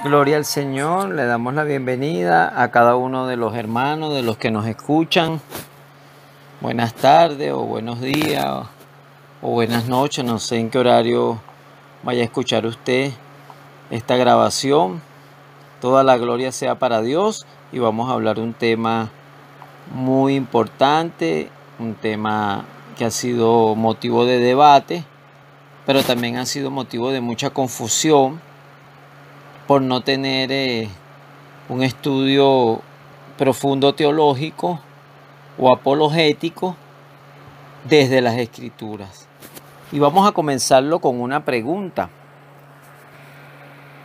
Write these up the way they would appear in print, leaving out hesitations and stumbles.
Gloria al Señor, le damos la bienvenida a cada uno de los hermanos, de los que nos escuchan. Buenas tardes o buenos días o buenas noches, no sé en qué horario vaya a escuchar usted esta grabación. Toda la gloria sea para Dios y vamos a hablar de un tema muy importante, un tema que ha sido motivo de debate, pero también ha sido motivo de mucha confusión por no tener un estudio profundo teológico o apologético desde las Escrituras. Y vamos a comenzarlo con una pregunta.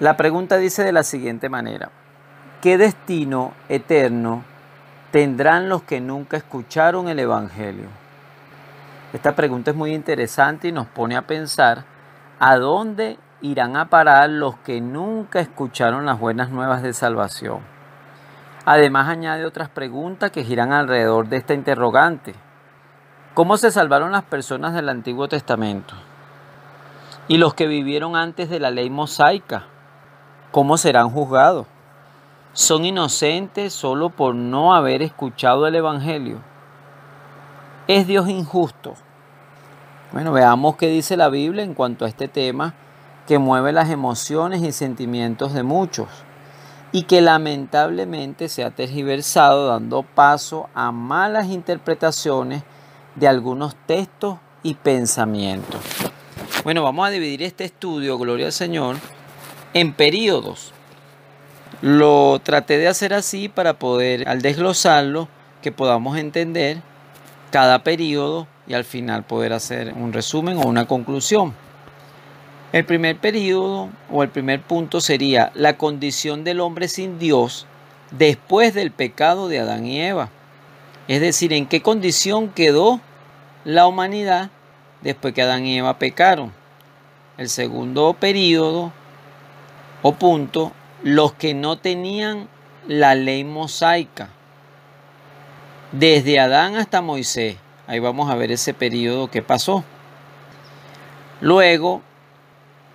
La pregunta dice de la siguiente manera: ¿qué destino eterno tendrán los que nunca escucharon el Evangelio? Esta pregunta es muy interesante y nos pone a pensar a dónde irán a parar los que nunca escucharon las buenas nuevas de salvación. Además añade otras preguntas que giran alrededor de esta interrogante. ¿Cómo se salvaron las personas del Antiguo Testamento? ¿Y los que vivieron antes de la ley mosaica? ¿Cómo serán juzgados? ¿Son inocentes solo por no haber escuchado el Evangelio? ¿Es Dios injusto? Bueno, veamos qué dice la Biblia en cuanto a este tema que mueve las emociones y sentimientos de muchos y que lamentablemente se ha tergiversado, dando paso a malas interpretaciones de algunos textos y pensamientos. Bueno, vamos a dividir este estudio, gloria al Señor, en períodos. Lo traté de hacer así para poder, al desglosarlo, que podamos entender cada período y al final poder hacer un resumen o una conclusión. El primer período o el primer punto sería la condición del hombre sin Dios después del pecado de Adán y Eva. Es decir, en qué condición quedó la humanidad después que Adán y Eva pecaron. El segundo período o punto, los que no tenían la ley mosaica. Desde Adán hasta Moisés. Ahí vamos a ver ese período que pasó. Luego,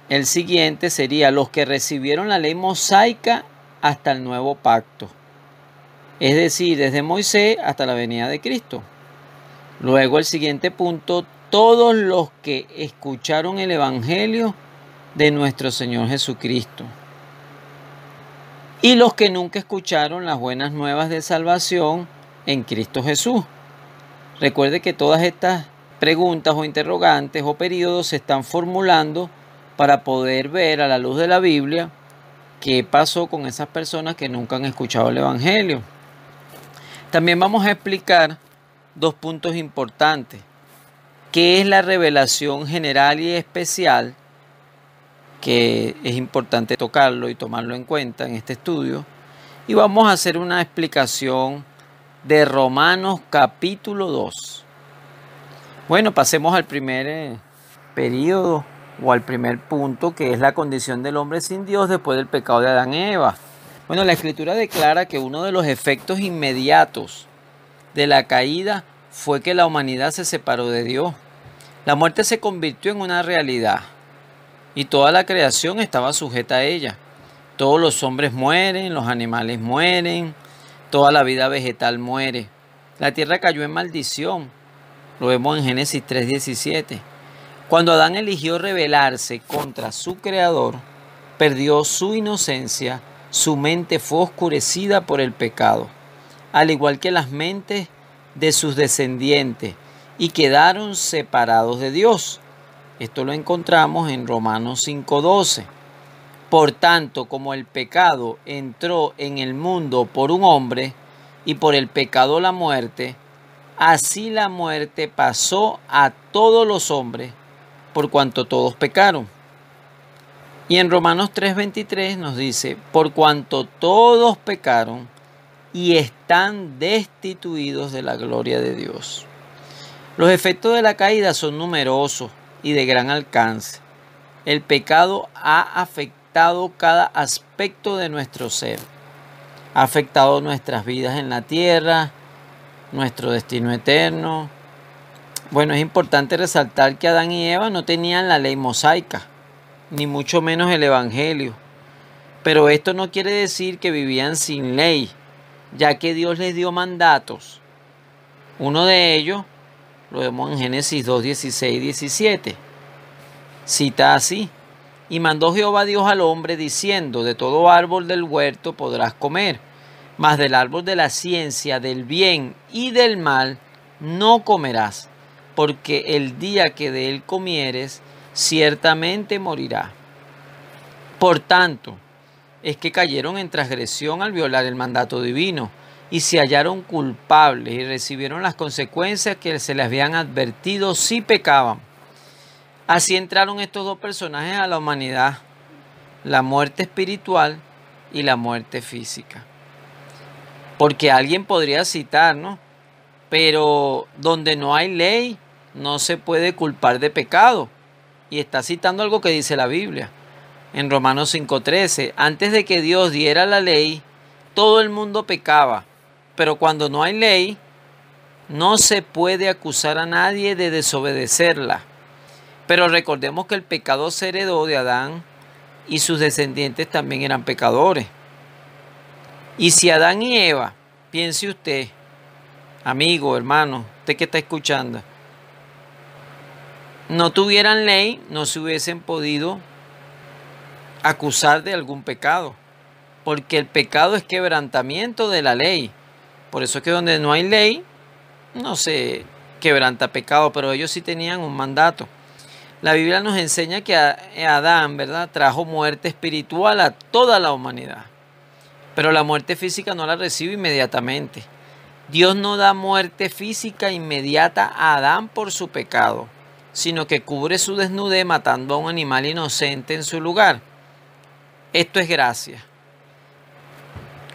el siguiente sería los que recibieron la ley mosaica hasta el nuevo pacto. Es decir, desde Moisés hasta la venida de Cristo. Luego el siguiente punto, todos los que escucharon el Evangelio de nuestro Señor Jesucristo. Y los que nunca escucharon las buenas nuevas de salvación en Cristo Jesús. Recuerde que todas estas preguntas o interrogantes o periodos se están formulando para poder ver a la luz de la Biblia qué pasó con esas personas que nunca han escuchado el Evangelio. También vamos a explicar dos puntos importantes. ¿Qué es la revelación general y especial? Que es importante tocarlo y tomarlo en cuenta en este estudio. Y vamos a hacer una explicación de Romanos capítulo 2. Bueno, pasemos al primer periodo o al primer punto, que es la condición del hombre sin Dios después del pecado de Adán y Eva. Bueno, la Escritura declara que uno de los efectos inmediatos de la caída fue que la humanidad se separó de Dios. La muerte se convirtió en una realidad y toda la creación estaba sujeta a ella. Todos los hombres mueren, los animales mueren, toda la vida vegetal muere. La tierra cayó en maldición. Lo vemos en Génesis 3:17. Cuando Adán eligió rebelarse contra su Creador, perdió su inocencia, su mente fue oscurecida por el pecado, al igual que las mentes de sus descendientes, y quedaron separados de Dios. Esto lo encontramos en Romanos 5:12. Por tanto, como el pecado entró en el mundo por un hombre, y por el pecado la muerte, así la muerte pasó a todos los hombres, por cuanto todos pecaron. Y en Romanos 3:23 nos dice: por cuanto todos pecaron y están destituidos de la gloria de Dios. Los efectos de la caída son numerosos y de gran alcance. El pecado ha afectado cada aspecto de nuestro ser. Ha afectado nuestras vidas en la tierra, nuestro destino eterno. Bueno, es importante resaltar que Adán y Eva no tenían la ley mosaica, ni mucho menos el Evangelio. Pero esto no quiere decir que vivían sin ley, ya que Dios les dio mandatos. Uno de ellos lo vemos en Génesis 2, 16 y 17. Cita así: y mandó Jehová Dios al hombre diciendo: de todo árbol del huerto podrás comer, mas del árbol de la ciencia del bien y del mal no comerás, porque el día que de él comieres, ciertamente morirás. Por tanto, es que cayeron en transgresión al violar el mandato divino, y se hallaron culpables y recibieron las consecuencias que se les habían advertido si pecaban. Así entraron estos dos personajes a la humanidad: la muerte espiritual y la muerte física. Porque alguien podría citar, ¿no? Pero donde no hay ley, no se puede culpar de pecado. Y está citando algo que dice la Biblia. En Romanos 5:13, antes de que Dios diera la ley, todo el mundo pecaba. Pero cuando no hay ley, no se puede acusar a nadie de desobedecerla. Pero recordemos que el pecado se heredó de Adán y sus descendientes también eran pecadores. Y si Adán y Eva, piense usted, amigo, hermano, usted que está escuchando, no tuvieran ley, no se hubiesen podido acusar de algún pecado, porque el pecado es quebrantamiento de la ley. Por eso es que donde no hay ley, no se quebranta pecado, pero ellos sí tenían un mandato. La Biblia nos enseña que Adán, ¿verdad?, trajo muerte espiritual a toda la humanidad, pero la muerte física no la recibe inmediatamente. Dios no da muerte física inmediata a Adán por su pecado, sino que cubre su desnudez matando a un animal inocente en su lugar. Esto es gracia.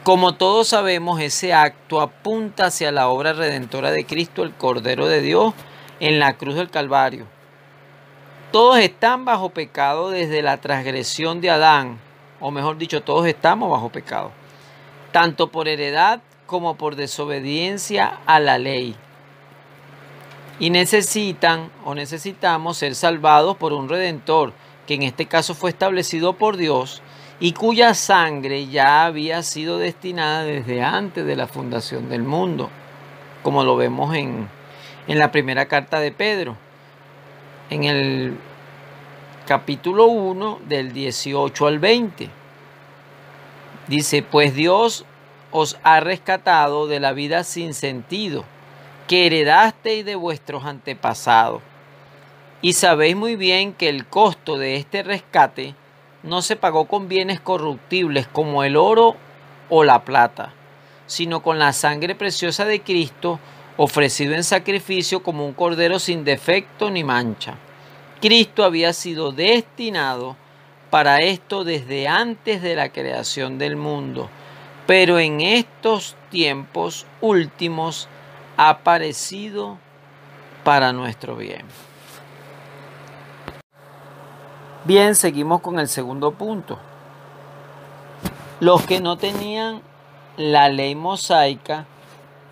Como todos sabemos, ese acto apunta hacia la obra redentora de Cristo, el Cordero de Dios, en la cruz del Calvario. Todos están bajo pecado desde la transgresión de Adán, o mejor dicho, todos estamos bajo pecado, tanto por heredad como por desobediencia a la ley. Y necesitamos ser salvados por un Redentor, que en este caso fue establecido por Dios, y cuya sangre ya había sido destinada desde antes de la fundación del mundo, como lo vemos en la primera carta de Pedro, en el capítulo 1 del 18 al 20. Dice: pues Dios os ha rescatado de la vida sin sentido que heredasteis de vuestros antepasados, y sabéis muy bien que el costo de este rescate no se pagó con bienes corruptibles como el oro o la plata, sino con la sangre preciosa de Cristo, ofrecido en sacrificio como un cordero sin defecto ni mancha. Cristo había sido destinado para esto desde antes de la creación del mundo, pero en estos tiempos últimos ha aparecido para nuestro bien. Bien, seguimos con el segundo punto. Los que no tenían la ley mosaica,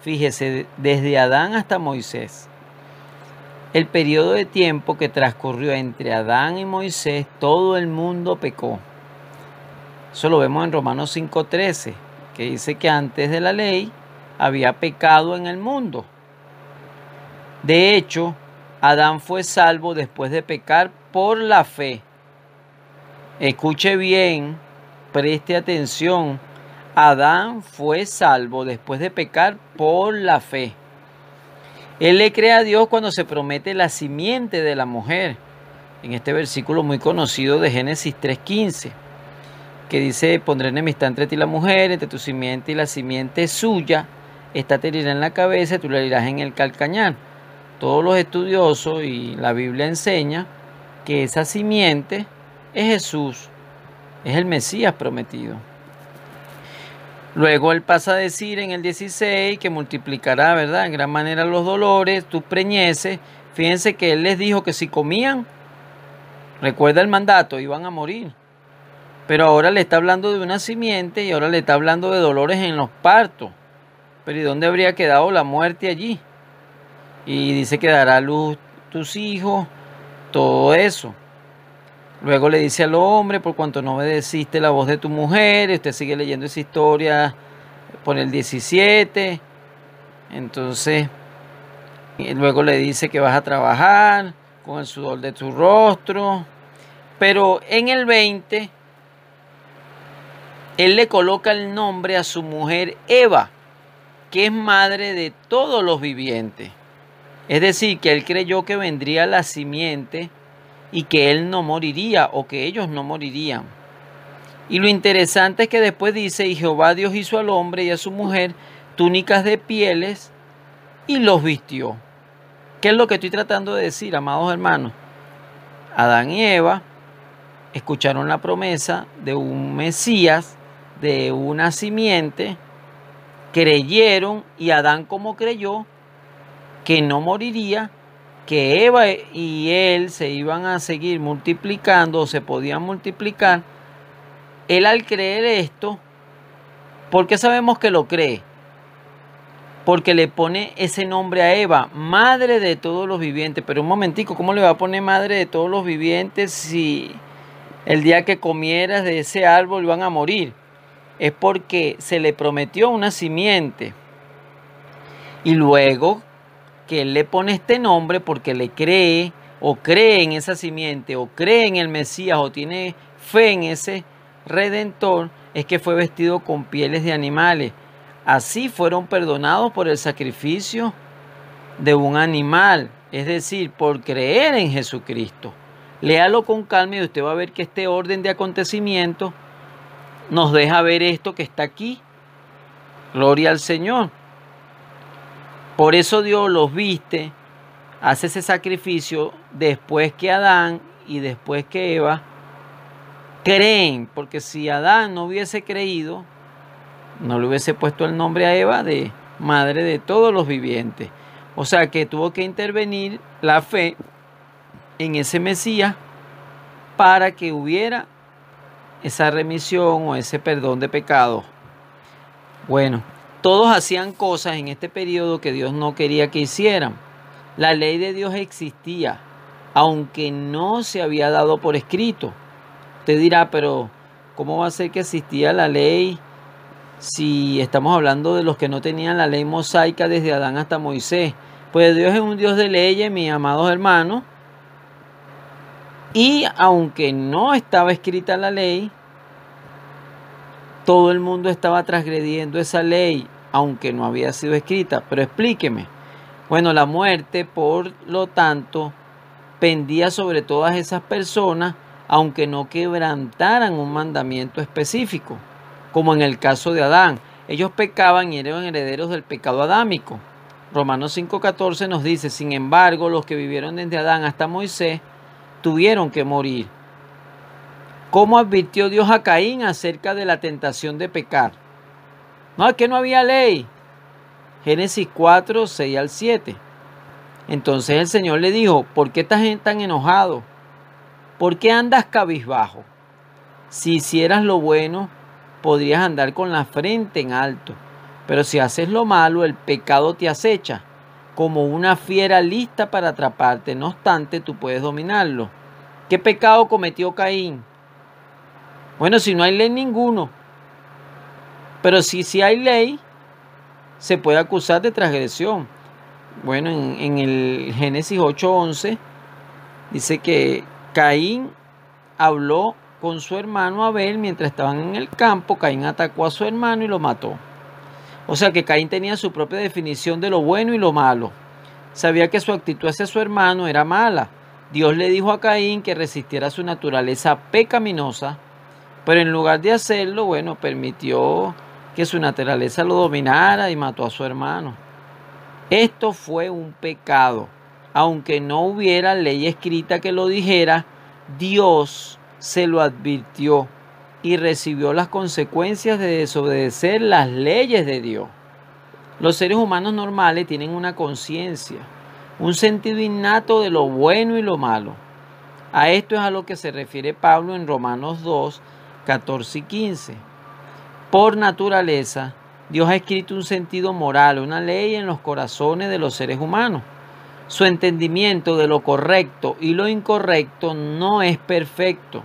fíjese, desde Adán hasta Moisés, el periodo de tiempo que transcurrió entre Adán y Moisés, todo el mundo pecó. Eso lo vemos en Romanos 5:13, que dice que antes de la ley había pecado en el mundo. De hecho, Adán fue salvo después de pecar por la fe. Escuche bien, preste atención. Adán fue salvo después de pecar por la fe. Él le cree a Dios cuando se promete la simiente de la mujer, en este versículo muy conocido de Génesis 3:15, que dice: pondré enemistad entre ti y la mujer, entre tu simiente y la simiente suya, esta te herirá en la cabeza y tú le herirás en el calcañar. Todos los estudiosos y la Biblia enseña que esa simiente es Jesús, es el Mesías prometido. Luego él pasa a decir en el 16 que multiplicará, ¿verdad?, en gran manera los dolores, tus preñeces. Fíjense que él les dijo que si comían, recuerda el mandato, iban a morir. Pero ahora le está hablando de una simiente y ahora le está hablando de dolores en los partos. Pero ¿y dónde habría quedado la muerte allí? Y dice que dará a luz tus hijos, todo eso. Luego le dice al hombre, por cuanto no obedeciste la voz de tu mujer, y usted sigue leyendo esa historia por el 17. Entonces, y luego le dice que vas a trabajar con el sudor de tu rostro. Pero en el 20, él le coloca el nombre a su mujer Eva, que es madre de todos los vivientes. Es decir, que él creyó que vendría la simiente y que él no moriría, o que ellos no morirían. Y lo interesante es que después dice, y Jehová Dios hizo al hombre y a su mujer túnicas de pieles y los vistió. ¿Qué es lo que estoy tratando de decir, amados hermanos? Adán y Eva escucharon la promesa de un Mesías, de una simiente, creyeron, y Adán, como creyó que no moriría, que Eva y él se iban a seguir multiplicando, o se podían multiplicar, él, al creer esto, ¿por qué sabemos que lo cree? Porque le pone ese nombre a Eva, madre de todos los vivientes. Pero un momentico, ¿cómo le va a poner madre de todos los vivientes si el día que comieras de ese árbol iban a morir? Es porque se le prometió una simiente. Y luego que él le pone este nombre porque le cree, o cree en esa simiente, o cree en el Mesías, o tiene fe en ese Redentor, es que fue vestido con pieles de animales. Así fueron perdonados por el sacrificio de un animal, es decir, por creer en Jesucristo. Léalo con calma y usted va a ver que este orden de acontecimientos nos deja ver esto que está aquí. Gloria al Señor. Por eso Dios los viste, hace ese sacrificio después que Adán y después que Eva creen, porque si Adán no hubiese creído, no le hubiese puesto el nombre a Eva de madre de todos los vivientes. O sea que tuvo que intervenir la fe en ese Mesías para que hubiera esa remisión o ese perdón de pecados. Bueno, todos hacían cosas en este periodo que Dios no quería que hicieran. La ley de Dios existía, aunque no se había dado por escrito. Usted dirá, pero ¿cómo va a ser que existía la ley si estamos hablando de los que no tenían la ley mosaica desde Adán hasta Moisés? Pues Dios es un Dios de leyes, mis amados hermanos. Y aunque no estaba escrita la ley, todo el mundo estaba transgrediendo esa ley, aunque no había sido escrita. Pero explíqueme. Bueno, la muerte, por lo tanto, pendía sobre todas esas personas, aunque no quebrantaran un mandamiento específico, como en el caso de Adán. Ellos pecaban y eran herederos del pecado adámico. Romanos 5:14 nos dice, sin embargo, los que vivieron desde Adán hasta Moisés tuvieron que morir. ¿Cómo advirtió Dios a Caín acerca de la tentación de pecar? No, es que no había ley. Génesis 4, 6 al 7. Entonces el Señor le dijo, ¿por qué estás tan enojado? ¿Por qué andas cabizbajo? Si hicieras lo bueno, podrías andar con la frente en alto. Pero si haces lo malo, el pecado te acecha, como una fiera lista para atraparte. No obstante, tú puedes dominarlo. ¿Qué pecado cometió Caín? Bueno, si no hay ley ninguno. Pero si hay ley, se puede acusar de transgresión. Bueno, en el Génesis 8:11 dice que Caín habló con su hermano Abel mientras estaban en el campo. Caín atacó a su hermano y lo mató. O sea que Caín tenía su propia definición de lo bueno y lo malo. Sabía que su actitud hacia su hermano era mala. Dios le dijo a Caín que resistiera su naturaleza pecaminosa, pero en lugar de hacerlo, bueno, permitió que su naturaleza lo dominara y mató a su hermano. Esto fue un pecado. Aunque no hubiera ley escrita que lo dijera, Dios se lo advirtió y recibió las consecuencias de desobedecer las leyes de Dios. Los seres humanos normales tienen una conciencia, un sentido innato de lo bueno y lo malo. A esto es a lo que se refiere Pablo en Romanos 2, 14 y 15. Por naturaleza, Dios ha escrito un sentido moral, una ley en los corazones de los seres humanos. Su entendimiento de lo correcto y lo incorrecto no es perfecto,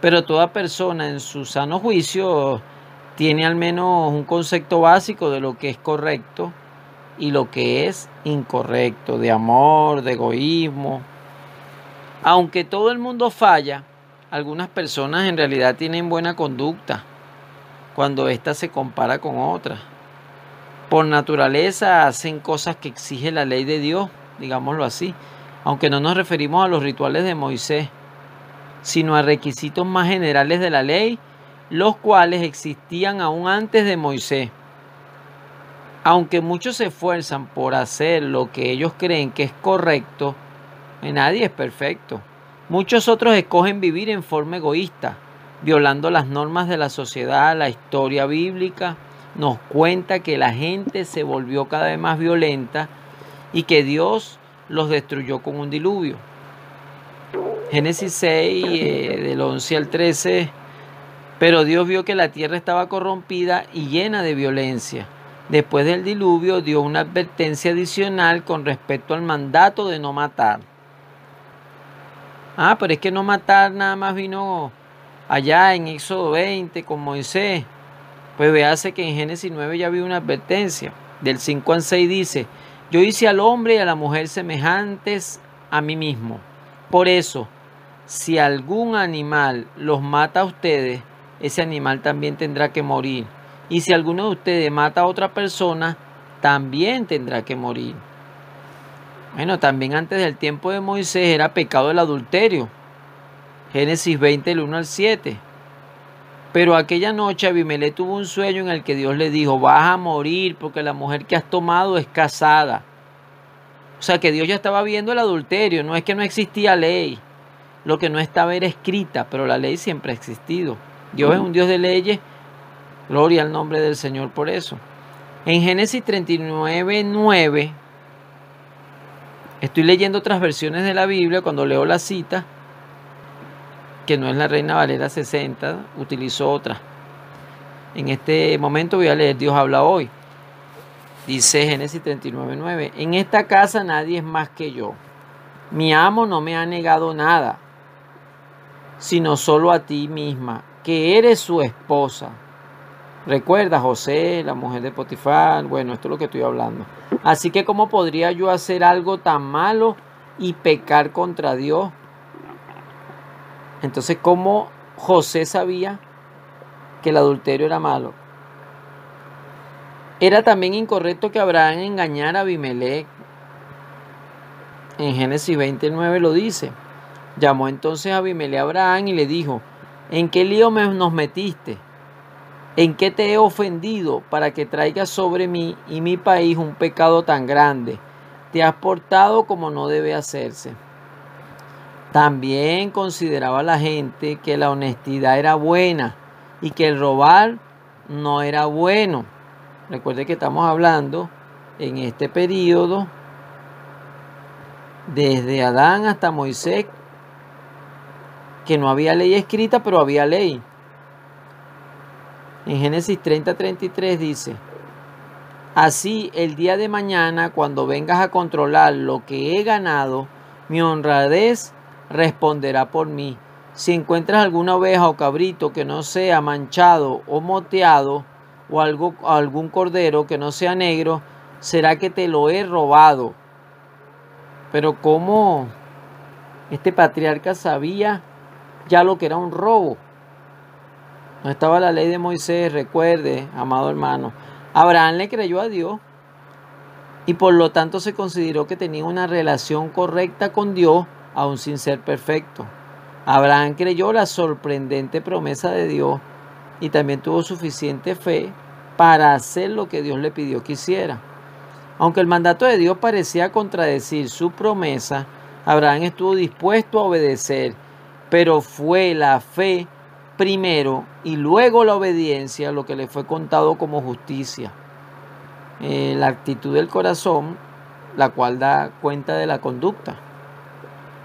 pero toda persona en su sano juicio tiene al menos un concepto básico de lo que es correcto y lo que es incorrecto, de amor, de egoísmo. Aunque todo el mundo falla, algunas personas en realidad tienen buena conducta cuando ésta se compara con otras. Por naturaleza hacen cosas que exige la ley de Dios, digámoslo así, aunque no nos referimos a los rituales de Moisés, sino a requisitos más generales de la ley, los cuales existían aún antes de Moisés. Aunque muchos se esfuerzan por hacer lo que ellos creen que es correcto, nadie es perfecto. Muchos otros escogen vivir en forma egoísta, violando las normas de la sociedad. La historia bíblica nos cuenta que la gente se volvió cada vez más violenta y que Dios los destruyó con un diluvio. Génesis 6, del 11 al 13. Pero Dios vio que la tierra estaba corrompida y llena de violencia. Después del diluvio dio una advertencia adicional con respecto al mandato de no matar. Pero es que no matar nada más vino allá en Éxodo 20 con Moisés. Pues véase que en Génesis 9 ya había una advertencia. Del 5 al 6 dice: yo hice al hombre y a la mujer semejantes a mí mismo. Por eso, si algún animal los mata a ustedes, ese animal también tendrá que morir. Y si alguno de ustedes mata a otra persona, también tendrá que morir. Bueno, también antes del tiempo de Moisés era pecado el adulterio. Génesis 20, del 1 al 7. Pero aquella noche Abimelech tuvo un sueño en el que Dios le dijo: vas a morir porque la mujer que has tomado es casada. O sea que Dios ya estaba viendo el adulterio. No es que no existía ley. Lo que no estaba era escrita, pero la ley siempre ha existido. Dios es un Dios de leyes. Gloria al nombre del Señor por eso. En Génesis 39, 9, estoy leyendo otras versiones de la Biblia. Cuando leo la cita, que no es la Reina Valera 60, utilizo otra. En este momento voy a leer Dios habla hoy. Dice Génesis 39, 9. En esta casa nadie es más que yo. Mi amo no me ha negado nada, sino solo a ti misma, que eres su esposa. Recuerda, José, la mujer de Potifar. Bueno, esto es lo que estoy hablando. Así que ¿cómo podría yo hacer algo tan malo y pecar contra Dios? Entonces, ¿cómo José sabía que el adulterio era malo? Era también incorrecto que Abraham engañara a Abimelech. En Génesis 29 lo dice. Llamó entonces a Abimelech a Abraham y le dijo: ¿en qué lío nos metiste? ¿En qué te he ofendido para que traigas sobre mí y mi país un pecado tan grande? Te has portado como no debe hacerse. También consideraba la gente que la honestidad era buena y que el robar no era bueno. Recuerde que estamos hablando en este periodo desde Adán hasta Moisés, que no había ley escrita, pero había ley. En Génesis 30, 33 dice: así el día de mañana, cuando vengas a controlar lo que he ganado, mi honradez responderá por mí. Si encuentras alguna oveja o cabrito que no sea manchado o moteado, o algún cordero que no sea negro, será que te lo he robado. Pero ¿cómo este patriarca sabía ya lo que era un robo? No estaba la ley de Moisés. Recuerde, amado hermano, Abraham le creyó a Dios y por lo tanto se consideró que tenía una relación correcta con Dios, aun sin ser perfecto. Abraham creyó la sorprendente promesa de Dios y también tuvo suficiente fe para hacer lo que Dios le pidió que hiciera. Aunque el mandato de Dios parecía contradecir su promesa, Abraham estuvo dispuesto a obedecer, pero fue la fe primero y luego la obediencia lo que le fue contado como justicia. La actitud del corazón, la cual da cuenta de la conducta.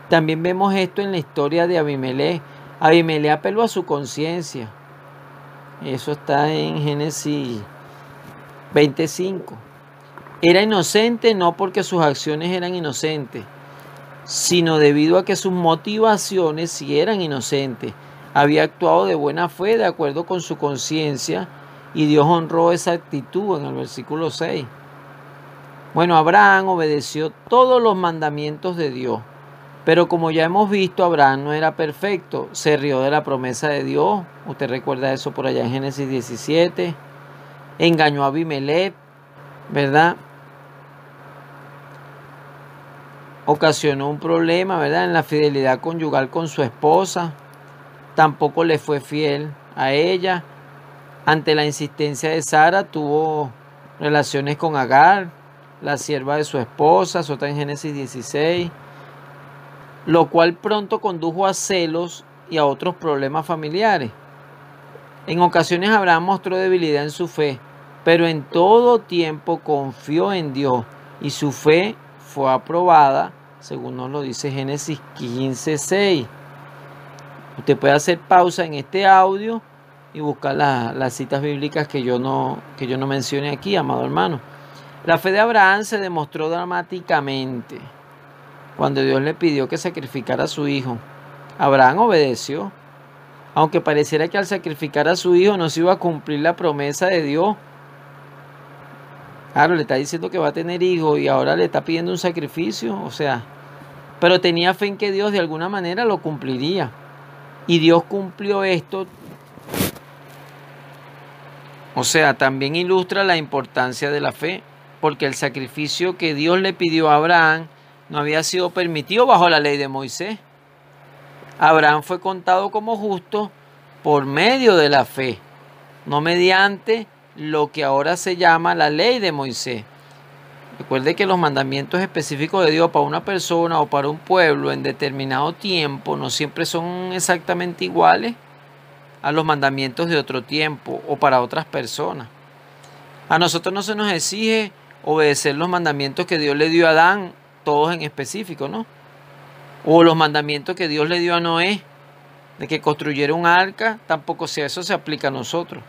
También vemos esto en la historia de Abimelech. Abimelech apeló a su conciencia. Eso está en Génesis 25. Era inocente no porque sus acciones eran inocentes, sino debido a que sus motivaciones sí eran inocentes. Había actuado de buena fe de acuerdo con su conciencia y Dios honró esa actitud en el versículo 6. Bueno, Abraham obedeció todos los mandamientos de Dios, pero como ya hemos visto, Abraham no era perfecto, se rió de la promesa de Dios. Usted recuerda eso por allá en Génesis 17. Engañó a Abimelech, ¿verdad? Ocasionó un problema, ¿verdad?, en la fidelidad conyugal con su esposa. Tampoco le fue fiel a ella. Ante la insistencia de Sara, tuvo relaciones con Agar, la sierva de su esposa, eso está en Génesis 16, lo cual pronto condujo a celos y a otros problemas familiares. En ocasiones Abraham mostró debilidad en su fe, pero en todo tiempo confió en Dios y su fe fue aprobada, según nos lo dice Génesis 15:6. Usted puede hacer pausa en este audio y buscar las citas bíblicas que yo no mencione aquí, amado hermano. La fe de Abraham se demostró dramáticamente cuando Dios le pidió que sacrificara a su hijo. Abraham obedeció, aunque pareciera que al sacrificar a su hijo no se iba a cumplir la promesa de Dios. Claro, le está diciendo que va a tener hijos y ahora le está pidiendo un sacrificio, pero tenía fe en que Dios de alguna manera lo cumpliría. Y Dios cumplió esto. También ilustra la importancia de la fe, porque el sacrificio que Dios le pidió a Abraham no había sido permitido bajo la ley de Moisés. Abraham fue contado como justo por medio de la fe, no mediante lo que ahora se llama la ley de Moisés. Recuerde que los mandamientos específicos de Dios para una persona o para un pueblo en determinado tiempo no siempre son exactamente iguales a los mandamientos de otro tiempo o para otras personas. A nosotros no se nos exige obedecer los mandamientos que Dios le dio a Adán, todos en específico, ¿no? O los mandamientos que Dios le dio a Noé, de que construyera un arca, tampoco si eso se aplica a nosotros.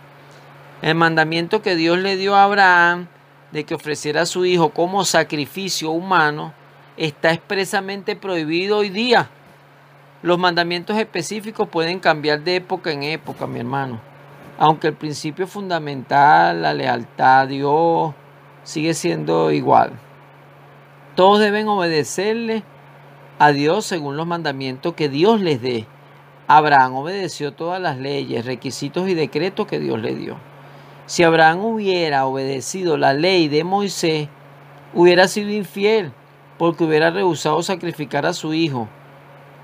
El mandamiento que Dios le dio a Abraham, de que ofreciera a su hijo como sacrificio humano, está expresamente prohibido hoy día. Los mandamientos específicos pueden cambiar de época en época, mi hermano. Aunque el principio fundamental, la lealtad a Dios, sigue siendo igual. Todos deben obedecerle a Dios según los mandamientos que Dios les dé. Abraham obedeció todas las leyes, requisitos y decretos que Dios le dio. Si Abraham hubiera obedecido la ley de Moisés, hubiera sido infiel, porque hubiera rehusado sacrificar a su hijo.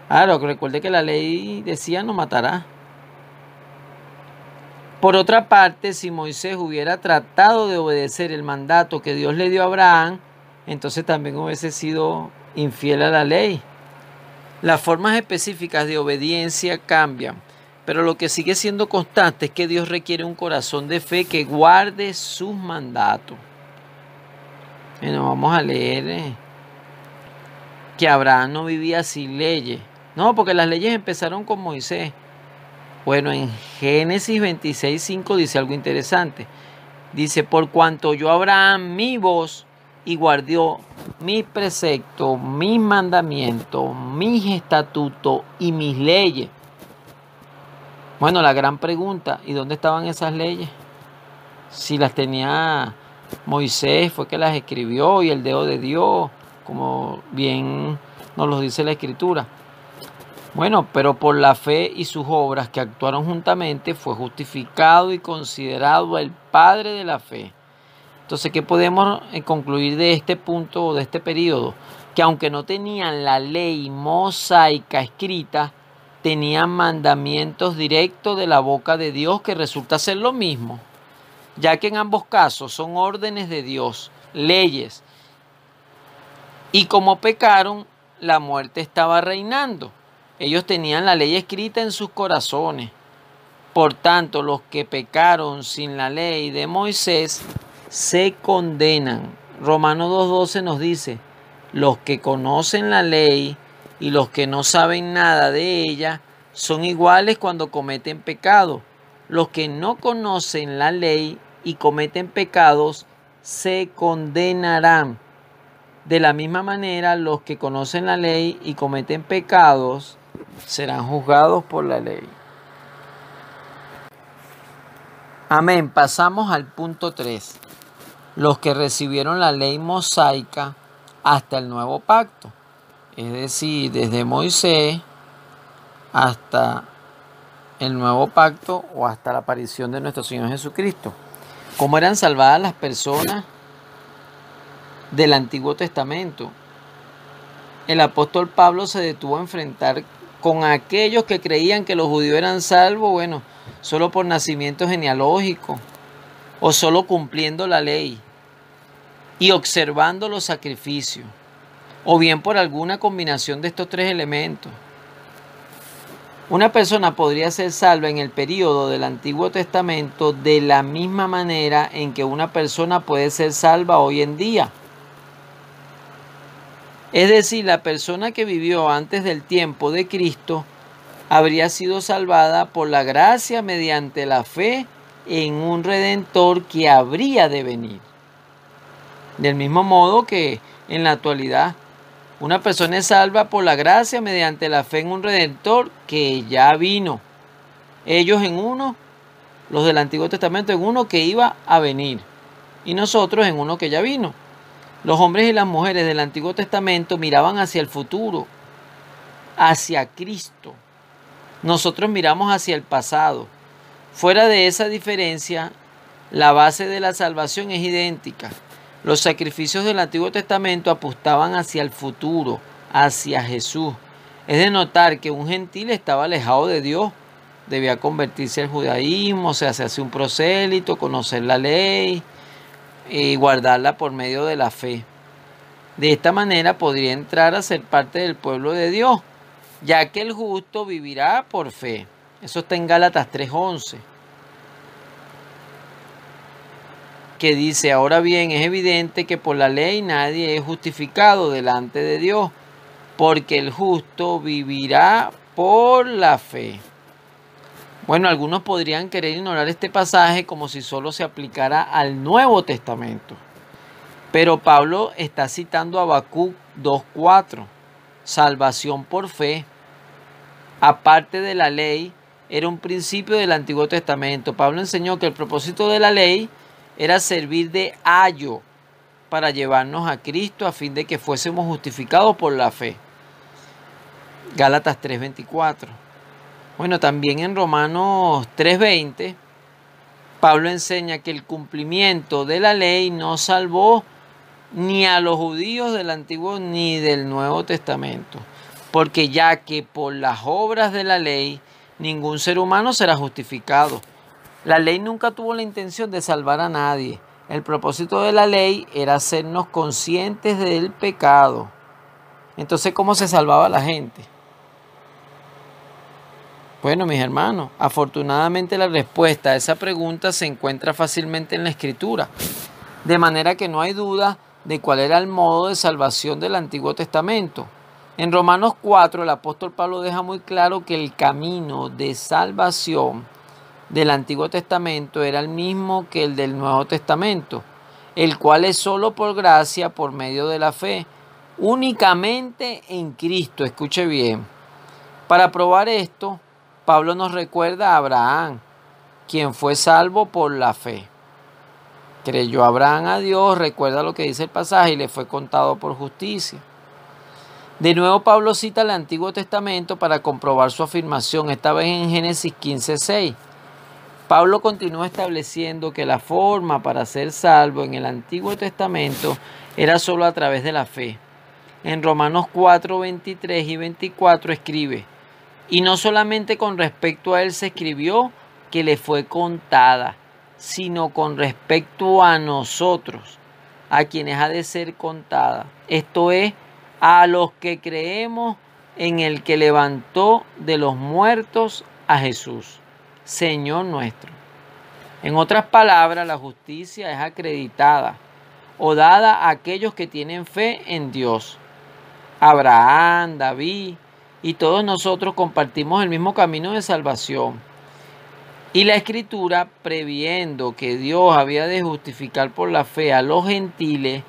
Claro, recuerde que la ley decía no matarás. Por otra parte, si Moisés hubiera tratado de obedecer el mandato que Dios le dio a Abraham, entonces también hubiese sido infiel a la ley. Las formas específicas de obediencia cambian, pero lo que sigue siendo constante es que Dios requiere un corazón de fe que guarde sus mandatos. Bueno, vamos a leer que Abraham no vivía sin leyes. No, porque las leyes empezaron con Moisés. Bueno, en Génesis 26:5 dice algo interesante. Dice, por cuanto oyó Abraham mi voz y guardó mis preceptos, mis mandamientos, mis estatutos y mis leyes. Bueno, la gran pregunta, ¿y dónde estaban esas leyes? Si las tenía Moisés, fue que las escribió, y el dedo de Dios, como bien nos lo dice la Escritura. Bueno, pero por la fe y sus obras que actuaron juntamente, fue justificado y considerado el padre de la fe. Entonces, ¿qué podemos concluir de este punto o de este periodo? Que aunque no tenían la ley mosaica escrita, tenían mandamientos directos de la boca de Dios, que resulta ser lo mismo, ya que en ambos casos son órdenes de Dios, leyes. Y como pecaron, la muerte estaba reinando. Ellos tenían la ley escrita en sus corazones. Por tanto, los que pecaron sin la ley de Moisés se condenan. Romanos 2:12 nos dice, los que conocen la ley y los que no saben nada de ella son iguales cuando cometen pecado. Los que no conocen la ley y cometen pecados se condenarán. De la misma manera, los que conocen la ley y cometen pecados serán juzgados por la ley. Amén. Pasamos al punto 3. Los que recibieron la ley mosaica hasta el nuevo pacto. Es decir, desde Moisés hasta el nuevo pacto o hasta la aparición de nuestro Señor Jesucristo. ¿Cómo eran salvadas las personas del Antiguo Testamento? El apóstol Pablo se detuvo a enfrentar con aquellos que creían que los judíos eran salvos, solo por nacimiento genealógico o solo cumpliendo la ley y observando los sacrificios, o bien por alguna combinación de estos tres elementos. Una persona podría ser salva en el período del Antiguo Testamento de la misma manera en que una persona puede ser salva hoy en día. Es decir, la persona que vivió antes del tiempo de Cristo habría sido salvada por la gracia mediante la fe en un Redentor que habría de venir. Del mismo modo que en la actualidad, una persona es salva por la gracia mediante la fe en un Redentor que ya vino. Ellos en uno, los del Antiguo Testamento en uno que iba a venir, y nosotros en uno que ya vino. Los hombres y las mujeres del Antiguo Testamento miraban hacia el futuro, hacia Cristo. Nosotros miramos hacia el pasado. Fuera de esa diferencia, la base de la salvación es idéntica. Los sacrificios del Antiguo Testamento apuntaban hacia el futuro, hacia Jesús. Es de notar que un gentil estaba alejado de Dios, debía convertirse al judaísmo, se hace un prosélito, conocer la ley y guardarla por medio de la fe. De esta manera podría entrar a ser parte del pueblo de Dios, ya que el justo vivirá por fe. Eso está en Gálatas 3:11. Que dice: ahora bien, es evidente que por la ley nadie es justificado delante de Dios, porque el justo vivirá por la fe. Algunos podrían querer ignorar este pasaje como si solo se aplicara al Nuevo Testamento. Pero Pablo está citando a Habacuc 2:4, salvación por fe. Aparte de la ley, era un principio del Antiguo Testamento. Pablo enseñó que el propósito de la ley era servir de ayo para llevarnos a Cristo a fin de que fuésemos justificados por la fe. Gálatas 3:24. También en Romanos 3:20, Pablo enseña que el cumplimiento de la ley no salvó ni a los judíos del Antiguo ni del Nuevo Testamento, porque ya que por las obras de la ley ningún ser humano será justificado. La ley nunca tuvo la intención de salvar a nadie. El propósito de la ley era hacernos conscientes del pecado. Entonces, ¿cómo se salvaba la gente? Mis hermanos, afortunadamente la respuesta a esa pregunta se encuentra fácilmente en la Escritura, de manera que no hay duda de cuál era el modo de salvación del Antiguo Testamento. En Romanos 4, el apóstol Pablo deja muy claro que el camino de salvación del Antiguo Testamento era el mismo que el del Nuevo Testamento, el cual es solo por gracia, por medio de la fe, únicamente en Cristo. Escuche bien. Para probar esto, Pablo nos recuerda a Abraham, quien fue salvo por la fe. Creyó Abraham a Dios, recuerda lo que dice el pasaje, y le fue contado por justicia. De nuevo Pablo cita el Antiguo Testamento para comprobar su afirmación, esta vez en Génesis 15:6. Pablo continúa estableciendo que la forma para ser salvo en el Antiguo Testamento era solo a través de la fe. En Romanos 4:23 y 24 escribe: y no solamente con respecto a él se escribió que le fue contada, sino con respecto a nosotros, a quienes ha de ser contada. Esto es, a los que creemos en el que levantó de los muertos a Jesús, Señor nuestro. En otras palabras, la justicia es acreditada o dada a aquellos que tienen fe en Dios. Abraham, David y todos nosotros compartimos el mismo camino de salvación. Y la Escritura, previendo que Dios había de justificar por la fe a los gentiles,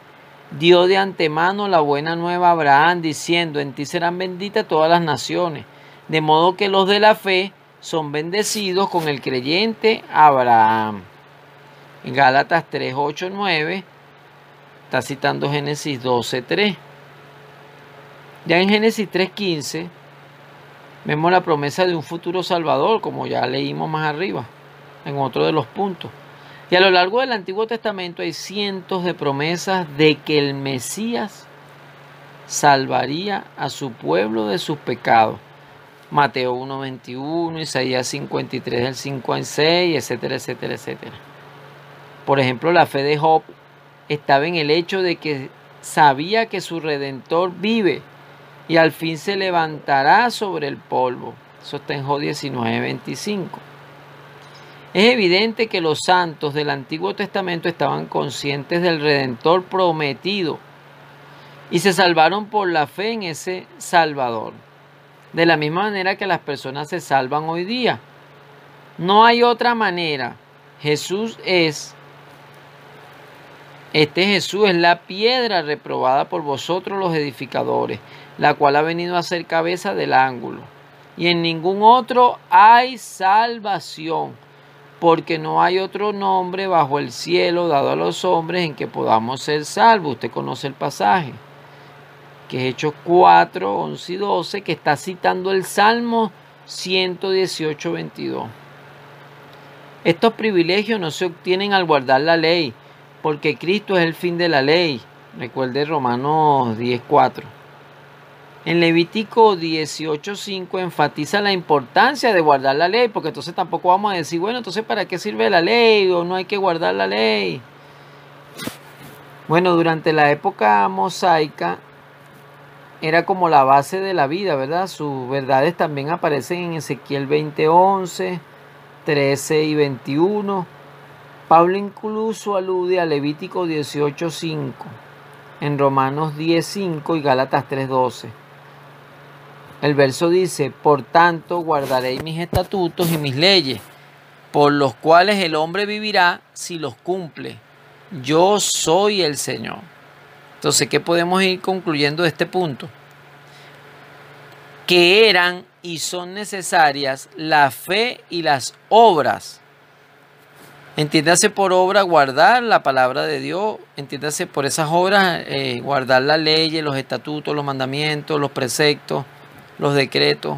dio de antemano la buena nueva a Abraham, diciendo: en ti serán benditas todas las naciones. De modo que los de la fe son bendecidos con el creyente Abraham. En Gálatas 3, 8, 9, está citando Génesis 12, 3. Ya en Génesis 3, 15, vemos la promesa de un futuro Salvador, como ya leímos más arriba, en otro de los puntos. Y a lo largo del Antiguo Testamento hay cientos de promesas de que el Mesías salvaría a su pueblo de sus pecados. Mateo 1:21, Isaías 53, del 5 al 6, etcétera, etcétera, etcétera. Por ejemplo, la fe de Job estaba en el hecho de que sabía que su Redentor vive y al fin se levantará sobre el polvo. Eso está en Job 19:25. Es evidente que los santos del Antiguo Testamento estaban conscientes del Redentor prometido y se salvaron por la fe en ese Salvador. De la misma manera que las personas se salvan hoy día. No hay otra manera. Jesús es la piedra reprobada por vosotros los edificadores, la cual ha venido a ser cabeza del ángulo. Y en ningún otro hay salvación, porque no hay otro nombre bajo el cielo dado a los hombres en que podamos ser salvos. Usted conoce el pasaje, que es Hechos 4, 11 y 12, que está citando el Salmo 118, 22. Estos privilegios no se obtienen al guardar la ley, porque Cristo es el fin de la ley. Recuerde Romanos 10, 4. En Levítico 18, 5 enfatiza la importancia de guardar la ley, porque entonces tampoco vamos a decir, bueno, entonces ¿para qué sirve la ley? O no hay que guardar la ley. Bueno, durante la época mosaica era como la base de la vida, ¿verdad? Sus verdades también aparecen en Ezequiel 20:11, 13 y 21. Pablo incluso alude a Levítico 18:5, en Romanos 10:5 y Gálatas 3:12. El verso dice: por tanto guardaréis mis estatutos y mis leyes, por los cuales el hombre vivirá si los cumple. Yo soy el Señor. Entonces, ¿qué podemos ir concluyendo de este punto? Que eran y son necesarias la fe y las obras. Entiéndase por obra guardar la palabra de Dios, entiéndase por esas obras guardar las leyes, los estatutos, los mandamientos, los preceptos, los decretos,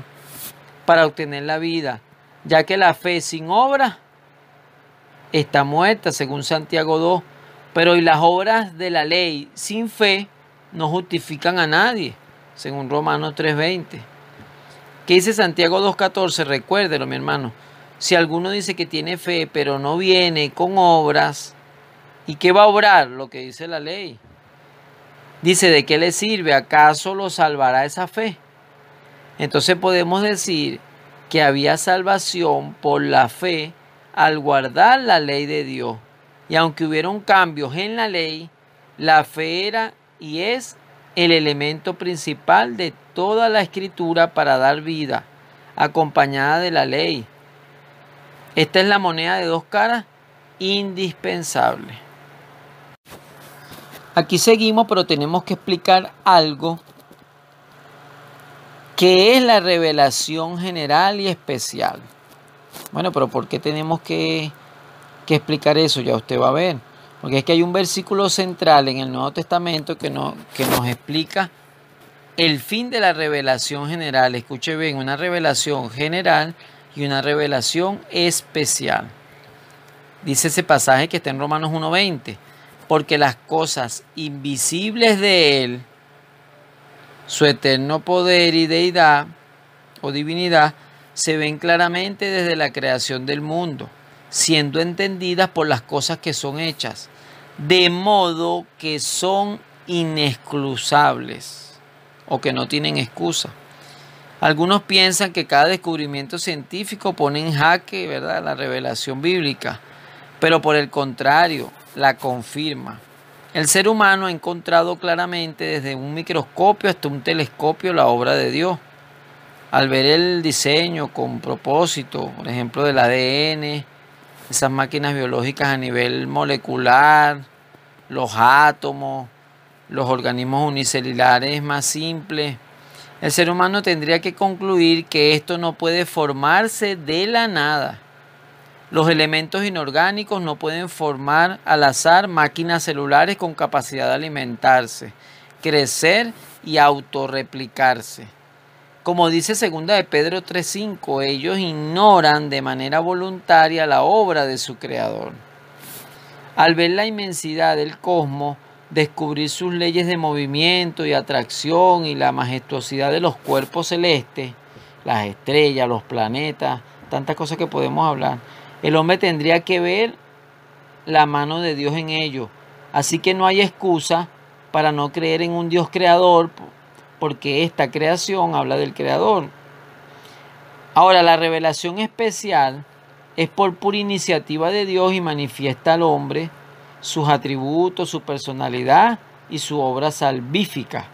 para obtener la vida, ya que la fe sin obra está muerta, según Santiago 2, pero y las obras de la ley sin fe no justifican a nadie, según Romanos 3:20. ¿Qué dice Santiago 2:14? Recuérdelo, mi hermano. Si alguno dice que tiene fe, pero no viene con obras, ¿y qué va a obrar? Lo que dice la ley. Dice, ¿de qué le sirve? ¿Acaso lo salvará esa fe? Entonces podemos decir que había salvación por la fe al guardar la ley de Dios. Y aunque hubieron cambios en la ley, la fe era y es el elemento principal de toda la Escritura para dar vida, acompañada de la ley. Esta es la moneda de dos caras indispensable. Aquí seguimos, pero tenemos que explicar algo que es la revelación general y especial. Bueno, pero ¿por qué tenemos que explicar eso? Ya usted va a ver. Porque es que hay un versículo central en el Nuevo Testamento que nos explica el fin de la revelación general. Escuche bien, una revelación general y una revelación especial. Dice ese pasaje que está en Romanos 1:20. Porque las cosas invisibles de Él, su eterno poder y deidad o divinidad, se ven claramente desde la creación del mundo, siendo entendidas por las cosas que son hechas, de modo que son inexcusables o que no tienen excusa. Algunos piensan que cada descubrimiento científico pone en jaque, ¿verdad?, la revelación bíblica, pero por el contrario, la confirma. El ser humano ha encontrado claramente desde un microscopio hasta un telescopio la obra de Dios. al ver el diseño con propósito, por ejemplo, del ADN, esas máquinas biológicas a nivel molecular, los átomos, los organismos unicelulares más simples, el ser humano tendría que concluir que esto no puede formarse de la nada. Los elementos inorgánicos no pueden formar al azar máquinas celulares con capacidad de alimentarse, crecer y autorreplicarse. Como dice 2 de Pedro 3:5, ellos ignoran de manera voluntaria la obra de su Creador. Al ver la inmensidad del cosmos, descubrir sus leyes de movimiento y atracción y la majestuosidad de los cuerpos celestes, las estrellas, los planetas, tantas cosas que podemos hablar, el hombre tendría que ver la mano de Dios en ello. Así que no hay excusa para no creer en un Dios creador, porque esta creación habla del Creador. Ahora, la revelación especial es por pura iniciativa de Dios y manifiesta al hombre sus atributos, su personalidad y su obra salvífica.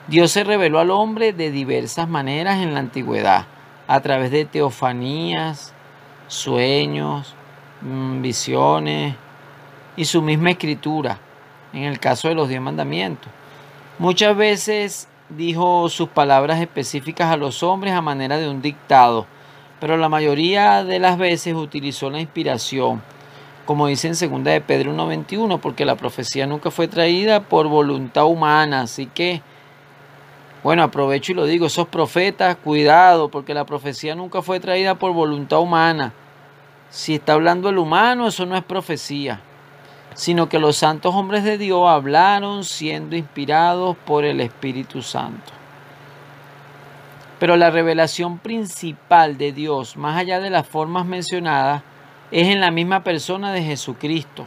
Dios se reveló al hombre de diversas maneras en la antigüedad, a través de teofanías, sueños, visiones y su misma escritura, en el caso de los 10 mandamientos. Muchas veces dijo sus palabras específicas a los hombres a manera de un dictado, pero la mayoría de las veces utilizó la inspiración, como dice en 2 de Pedro 1:21, porque la profecía nunca fue traída por voluntad humana. Así que, bueno, aprovecho y lo digo, esos profetas, cuidado, porque la profecía nunca fue traída por voluntad humana. Si está hablando el humano, eso no es profecía, sino que los santos hombres de Dios hablaron siendo inspirados por el Espíritu Santo. Pero la revelación principal de Dios, más allá de las formas mencionadas, es en la misma persona de Jesucristo.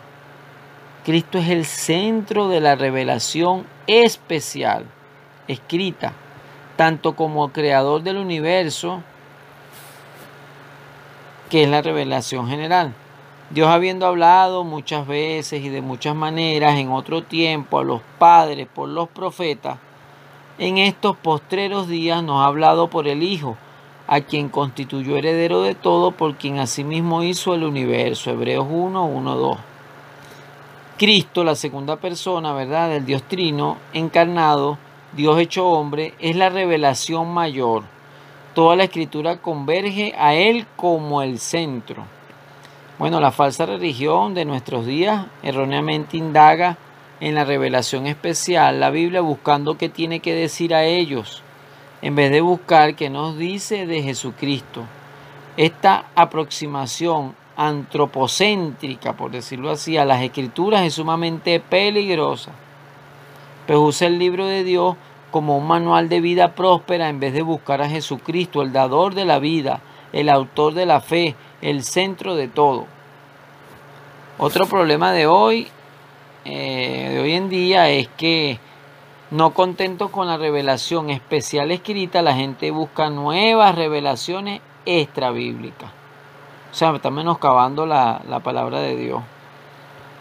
Cristo es el centro de la revelación especial, escrita, tanto como creador del universo, que es la revelación general. Dios, habiendo hablado muchas veces y de muchas maneras en otro tiempo a los padres por los profetas, en estos postreros días nos ha hablado por el Hijo, a quien constituyó heredero de todo, por quien asimismo hizo el universo. Hebreos 1:1-2. Cristo, la segunda persona, ¿verdad?, del Dios Trino, encarnado, Dios hecho hombre, es la revelación mayor. Toda la Escritura converge a Él como el centro. Bueno, la falsa religión de nuestros días erróneamente indaga en la revelación especial la Biblia buscando qué tiene que decir a ellos, en vez de buscar qué nos dice de Jesucristo. Esta aproximación antropocéntrica, por decirlo así, a las Escrituras es sumamente peligrosa, pues usa el libro de Dios como un manual de vida próspera en vez de buscar a Jesucristo, el dador de la vida, el autor de la fe, el centro de todo. Otro problema de hoy en día, es que no contento con la revelación especial escrita, la gente busca nuevas revelaciones extrabíblicas. O sea, está menoscabando la palabra de Dios.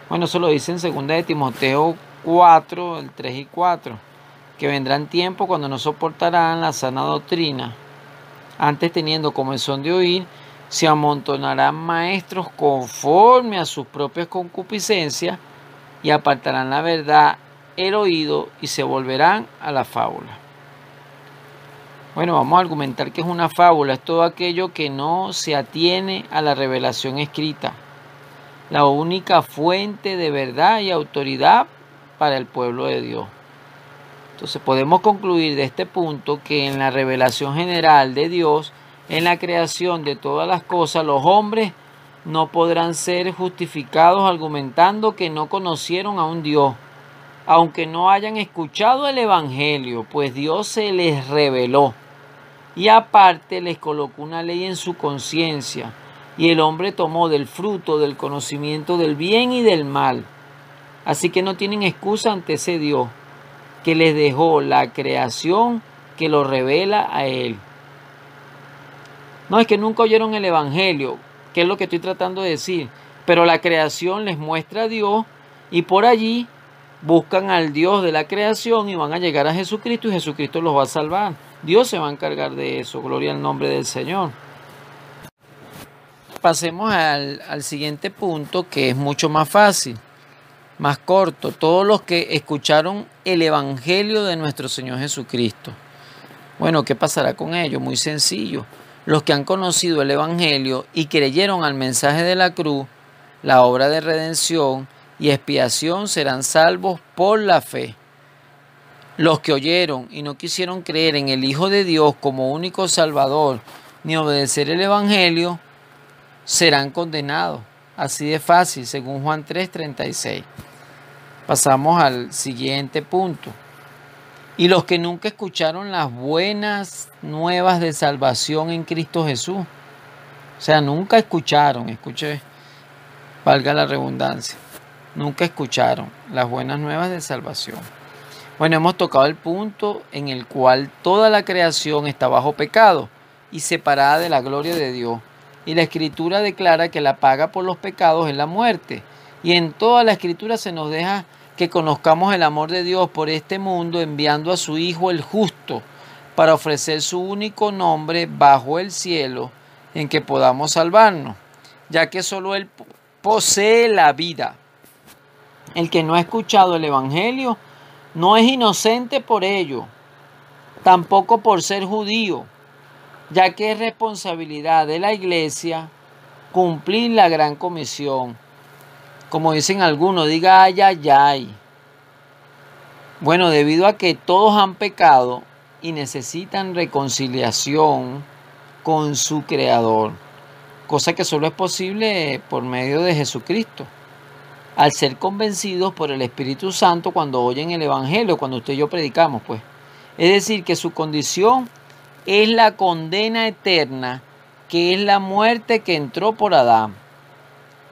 Bueno, eso lo dice en 2 de Timoteo 4, el 3 y 4, que vendrán tiempos cuando no soportarán la sana doctrina. Antes, teniendo comezón de oír, se amontonarán maestros conforme a sus propias concupiscencias y apartarán la verdad el oído y se volverán a la fábula. Bueno, vamos a argumentar que es una fábula. Es todo aquello que no se atiene a la revelación escrita, la única fuente de verdad y autoridad para el pueblo de Dios. Entonces podemos concluir de este punto que en la revelación general de Dios, en la creación de todas las cosas, los hombres no podrán ser justificados argumentando que no conocieron a un Dios, aunque no hayan escuchado el Evangelio, pues Dios se les reveló y aparte les colocó una ley en su conciencia, y el hombre tomó del fruto del conocimiento del bien y del mal. Así que no tienen excusa ante ese Dios que les dejó la creación que lo revela a Él. No, es que nunca oyeron el Evangelio, que es lo que estoy tratando de decir, pero la creación les muestra a Dios y por allí buscan al Dios de la creación y van a llegar a Jesucristo y Jesucristo los va a salvar. Dios se va a encargar de eso. Gloria al nombre del Señor. Pasemos al siguiente punto, que es mucho más fácil, más corto. Todos los que escucharon el Evangelio de nuestro Señor Jesucristo. Bueno, ¿qué pasará con ellos? Muy sencillo. Los que han conocido el Evangelio y creyeron al mensaje de la cruz, la obra de redención y expiación serán salvos por la fe. Los que oyeron y no quisieron creer en el Hijo de Dios como único Salvador, ni obedecer el Evangelio, serán condenados. Así de fácil, según Juan 3:36. Pasamos al siguiente punto. Y los que nunca escucharon las buenas nuevas de salvación en Cristo Jesús. O sea, nunca escucharon, escuche, valga la redundancia, nunca escucharon las buenas nuevas de salvación. Bueno, hemos tocado el punto en el cual toda la creación está bajo pecado y separada de la gloria de Dios. Y la Escritura declara que la paga por los pecados es la muerte. Y en toda la Escritura se nos deja que conozcamos el amor de Dios por este mundo, enviando a su Hijo el justo, para ofrecer su único nombre bajo el cielo, en que podamos salvarnos, ya que solo Él posee la vida. El que no ha escuchado el Evangelio no es inocente por ello, tampoco por ser judío, ya que es responsabilidad de la iglesia cumplir la gran comisión. Como dicen algunos, diga ay, ay, ay. Bueno, debido a que todos han pecado y necesitan reconciliación con su Creador, cosa que solo es posible por medio de Jesucristo, al ser convencidos por el Espíritu Santo cuando oyen el Evangelio, cuando usted y yo predicamos, pues. Es decir, que su condición es la condena eterna, que es la muerte que entró por Adán.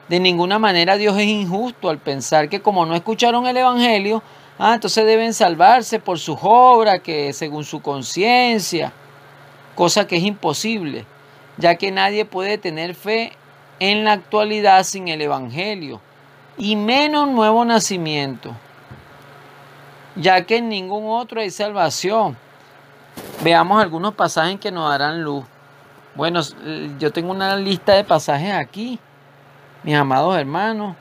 De ninguna manera Dios es injusto al pensar que como no escucharon el Evangelio, entonces deben salvarse por sus obras, que según su conciencia, cosa que es imposible, ya que nadie puede tener fe en la actualidad sin el Evangelio, y menos nuevo nacimiento, ya que en ningún otro hay salvación. Veamos algunos pasajes que nos darán luz. Bueno, yo tengo una lista de pasajes aquí, mis amados hermanos.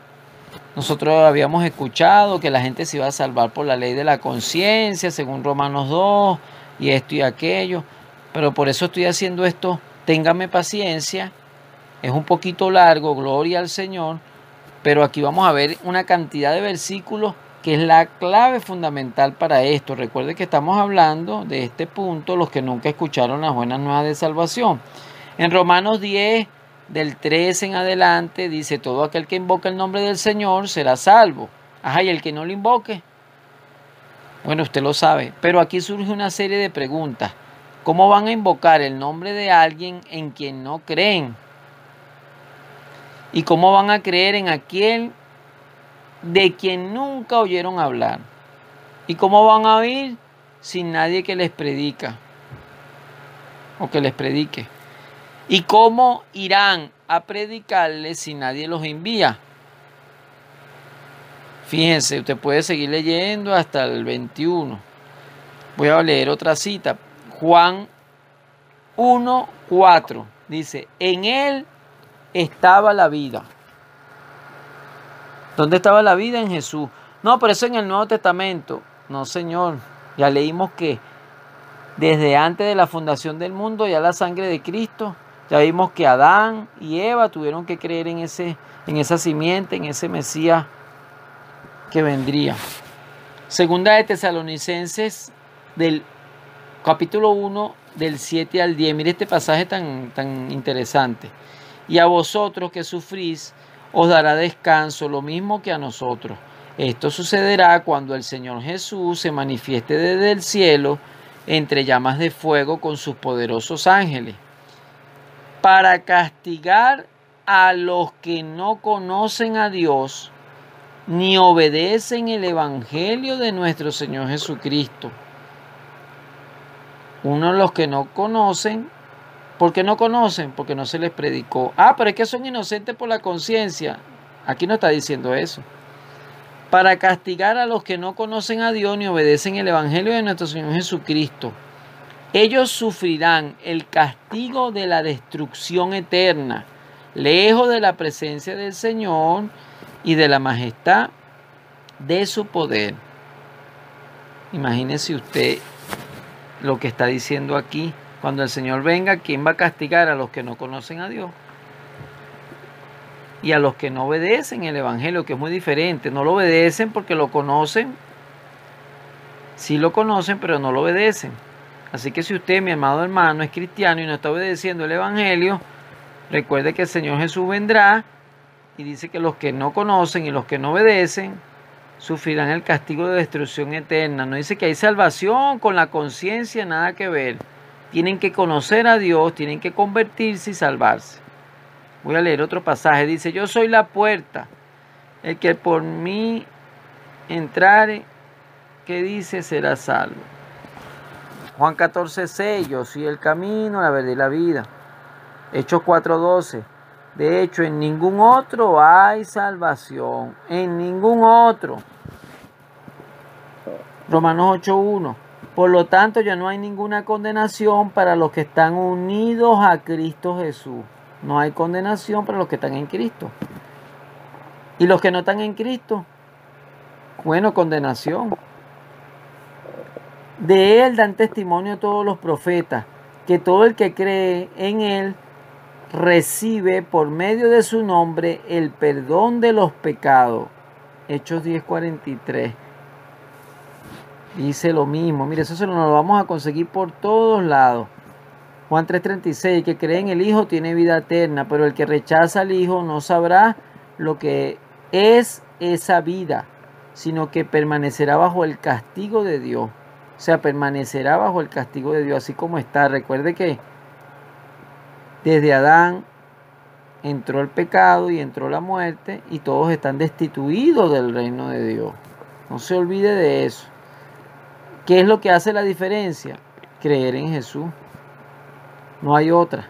Nosotros habíamos escuchado que la gente se iba a salvar por la ley de la conciencia, según Romanos 2, y esto y aquello. Pero por eso estoy haciendo esto. Téngame paciencia. Es un poquito largo, gloria al Señor. Pero aquí vamos a ver una cantidad de versículos que es la clave fundamental para esto. Recuerde que estamos hablando de este punto, los que nunca escucharon las buenas nuevas de salvación. En Romanos 10, del 13 en adelante, dice: todo aquel que invoca el nombre del Señor será salvo. Y el que no lo invoque, bueno, usted lo sabe. Pero aquí surge una serie de preguntas. ¿Cómo van a invocar el nombre de alguien en quien no creen? ¿Y cómo van a creer en aquel de quien nunca oyeron hablar? ¿Y cómo van a oír sin nadie que les predica o que les predique? ¿Y cómo irán a predicarles si nadie los envía? Fíjense, usted puede seguir leyendo hasta el 21. Voy a leer otra cita. Juan 1:4 dice: en él estaba la vida. ¿Dónde estaba la vida? En Jesús. No, pero eso en el Nuevo Testamento. No, Señor. Ya leímos que desde antes de la fundación del mundo, ya la sangre de Cristo, ya vimos que Adán y Eva tuvieron que creer en esa simiente, en ese Mesías que vendría. Segunda de Tesalonicenses, del capítulo 1, del 7 al 10. Mire este pasaje tan interesante. Y a vosotros que sufrís, os dará descanso, lo mismo que a nosotros. Esto sucederá cuando el Señor Jesús se manifieste desde el cielo entre llamas de fuego con sus poderosos ángeles, para castigar a los que no conocen a Dios ni obedecen el Evangelio de nuestro Señor Jesucristo. Uno de los que no conocen. ¿Por qué no conocen? Porque no se les predicó. Pero es que son inocentes por la conciencia. Aquí no está diciendo eso. Para castigar a los que no conocen a Dios ni obedecen el Evangelio de nuestro Señor Jesucristo. Ellos sufrirán el castigo de la destrucción eterna, lejos de la presencia del Señor y de la majestad de su poder. Imagínese usted lo que está diciendo aquí. Cuando el Señor venga, ¿quién va a castigar? A los que no conocen a Dios y a los que no obedecen el Evangelio, que es muy diferente. No lo obedecen porque lo conocen. Sí lo conocen, pero no lo obedecen. Así que si usted, mi amado hermano, es cristiano y no está obedeciendo el Evangelio, recuerde que el Señor Jesús vendrá y dice que los que no conocen y los que no obedecen sufrirán el castigo de destrucción eterna. No dice que hay salvación con la conciencia, nada que ver. Tienen que conocer a Dios, tienen que convertirse y salvarse. Voy a leer otro pasaje. Dice, yo soy la puerta. El que por mí entrare, ¿qué dice? Será salvo. Juan 14:6, yo soy el camino, la verdad y la vida. Hechos 4:12, de hecho en ningún otro hay salvación, en ningún otro. Romanos 8:1, por lo tanto ya no hay ninguna condenación para los que están unidos a Cristo Jesús. No hay condenación para los que están en Cristo. Y los que no están en Cristo, bueno, condenación. De él dan testimonio todos los profetas, que todo el que cree en él recibe por medio de su nombre el perdón de los pecados. Hechos 10:43. Dice lo mismo. Mire, eso lo vamos a conseguir por todos lados. Juan 3:36, que cree en el Hijo tiene vida eterna, pero el que rechaza al Hijo no sabrá lo que es esa vida, sino que permanecerá bajo el castigo de Dios. O sea, permanecerá bajo el castigo de Dios, así como está. Recuerde que desde Adán entró el pecado y entró la muerte y todos están destituidos del reino de Dios. No se olvide de eso. ¿Qué es lo que hace la diferencia? Creer en Jesús. No hay otra.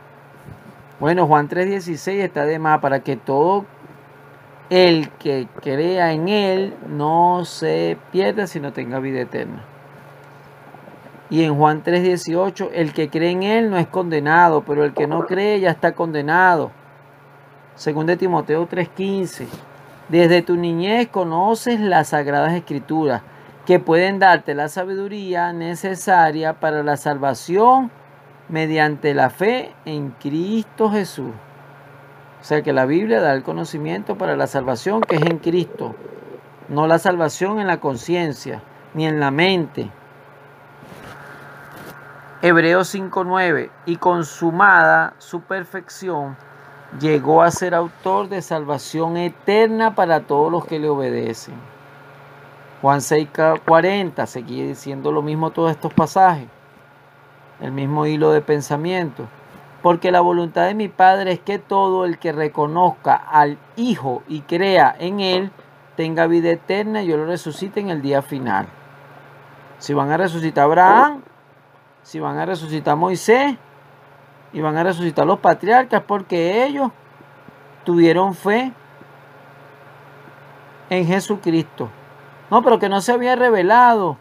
Bueno, Juan 3:16 está de más para que todo el que crea en él no se pierda, sino tenga vida eterna. Y en Juan 3:18, el que cree en él no es condenado, pero el que no cree ya está condenado. Según de Timoteo 3:15, desde tu niñez conoces las sagradas escrituras, que pueden darte la sabiduría necesaria para la salvación mediante la fe en Cristo Jesús. O sea que la Biblia da el conocimiento para la salvación que es en Cristo, no la salvación en la conciencia ni en la mente. Hebreos 5:9, y consumada su perfección, llegó a ser autor de salvación eterna para todos los que le obedecen. Juan 6:40, seguí diciendo lo mismo todos estos pasajes, el mismo hilo de pensamiento. Porque la voluntad de mi Padre es que todo el que reconozca al Hijo y crea en Él tenga vida eterna y yo lo resucite en el día final. Si van a resucitar a Abraham, si van a resucitar a Moisés y van a resucitar los patriarcas, porque ellos tuvieron fe en Jesucristo. No, pero que no se había revelado,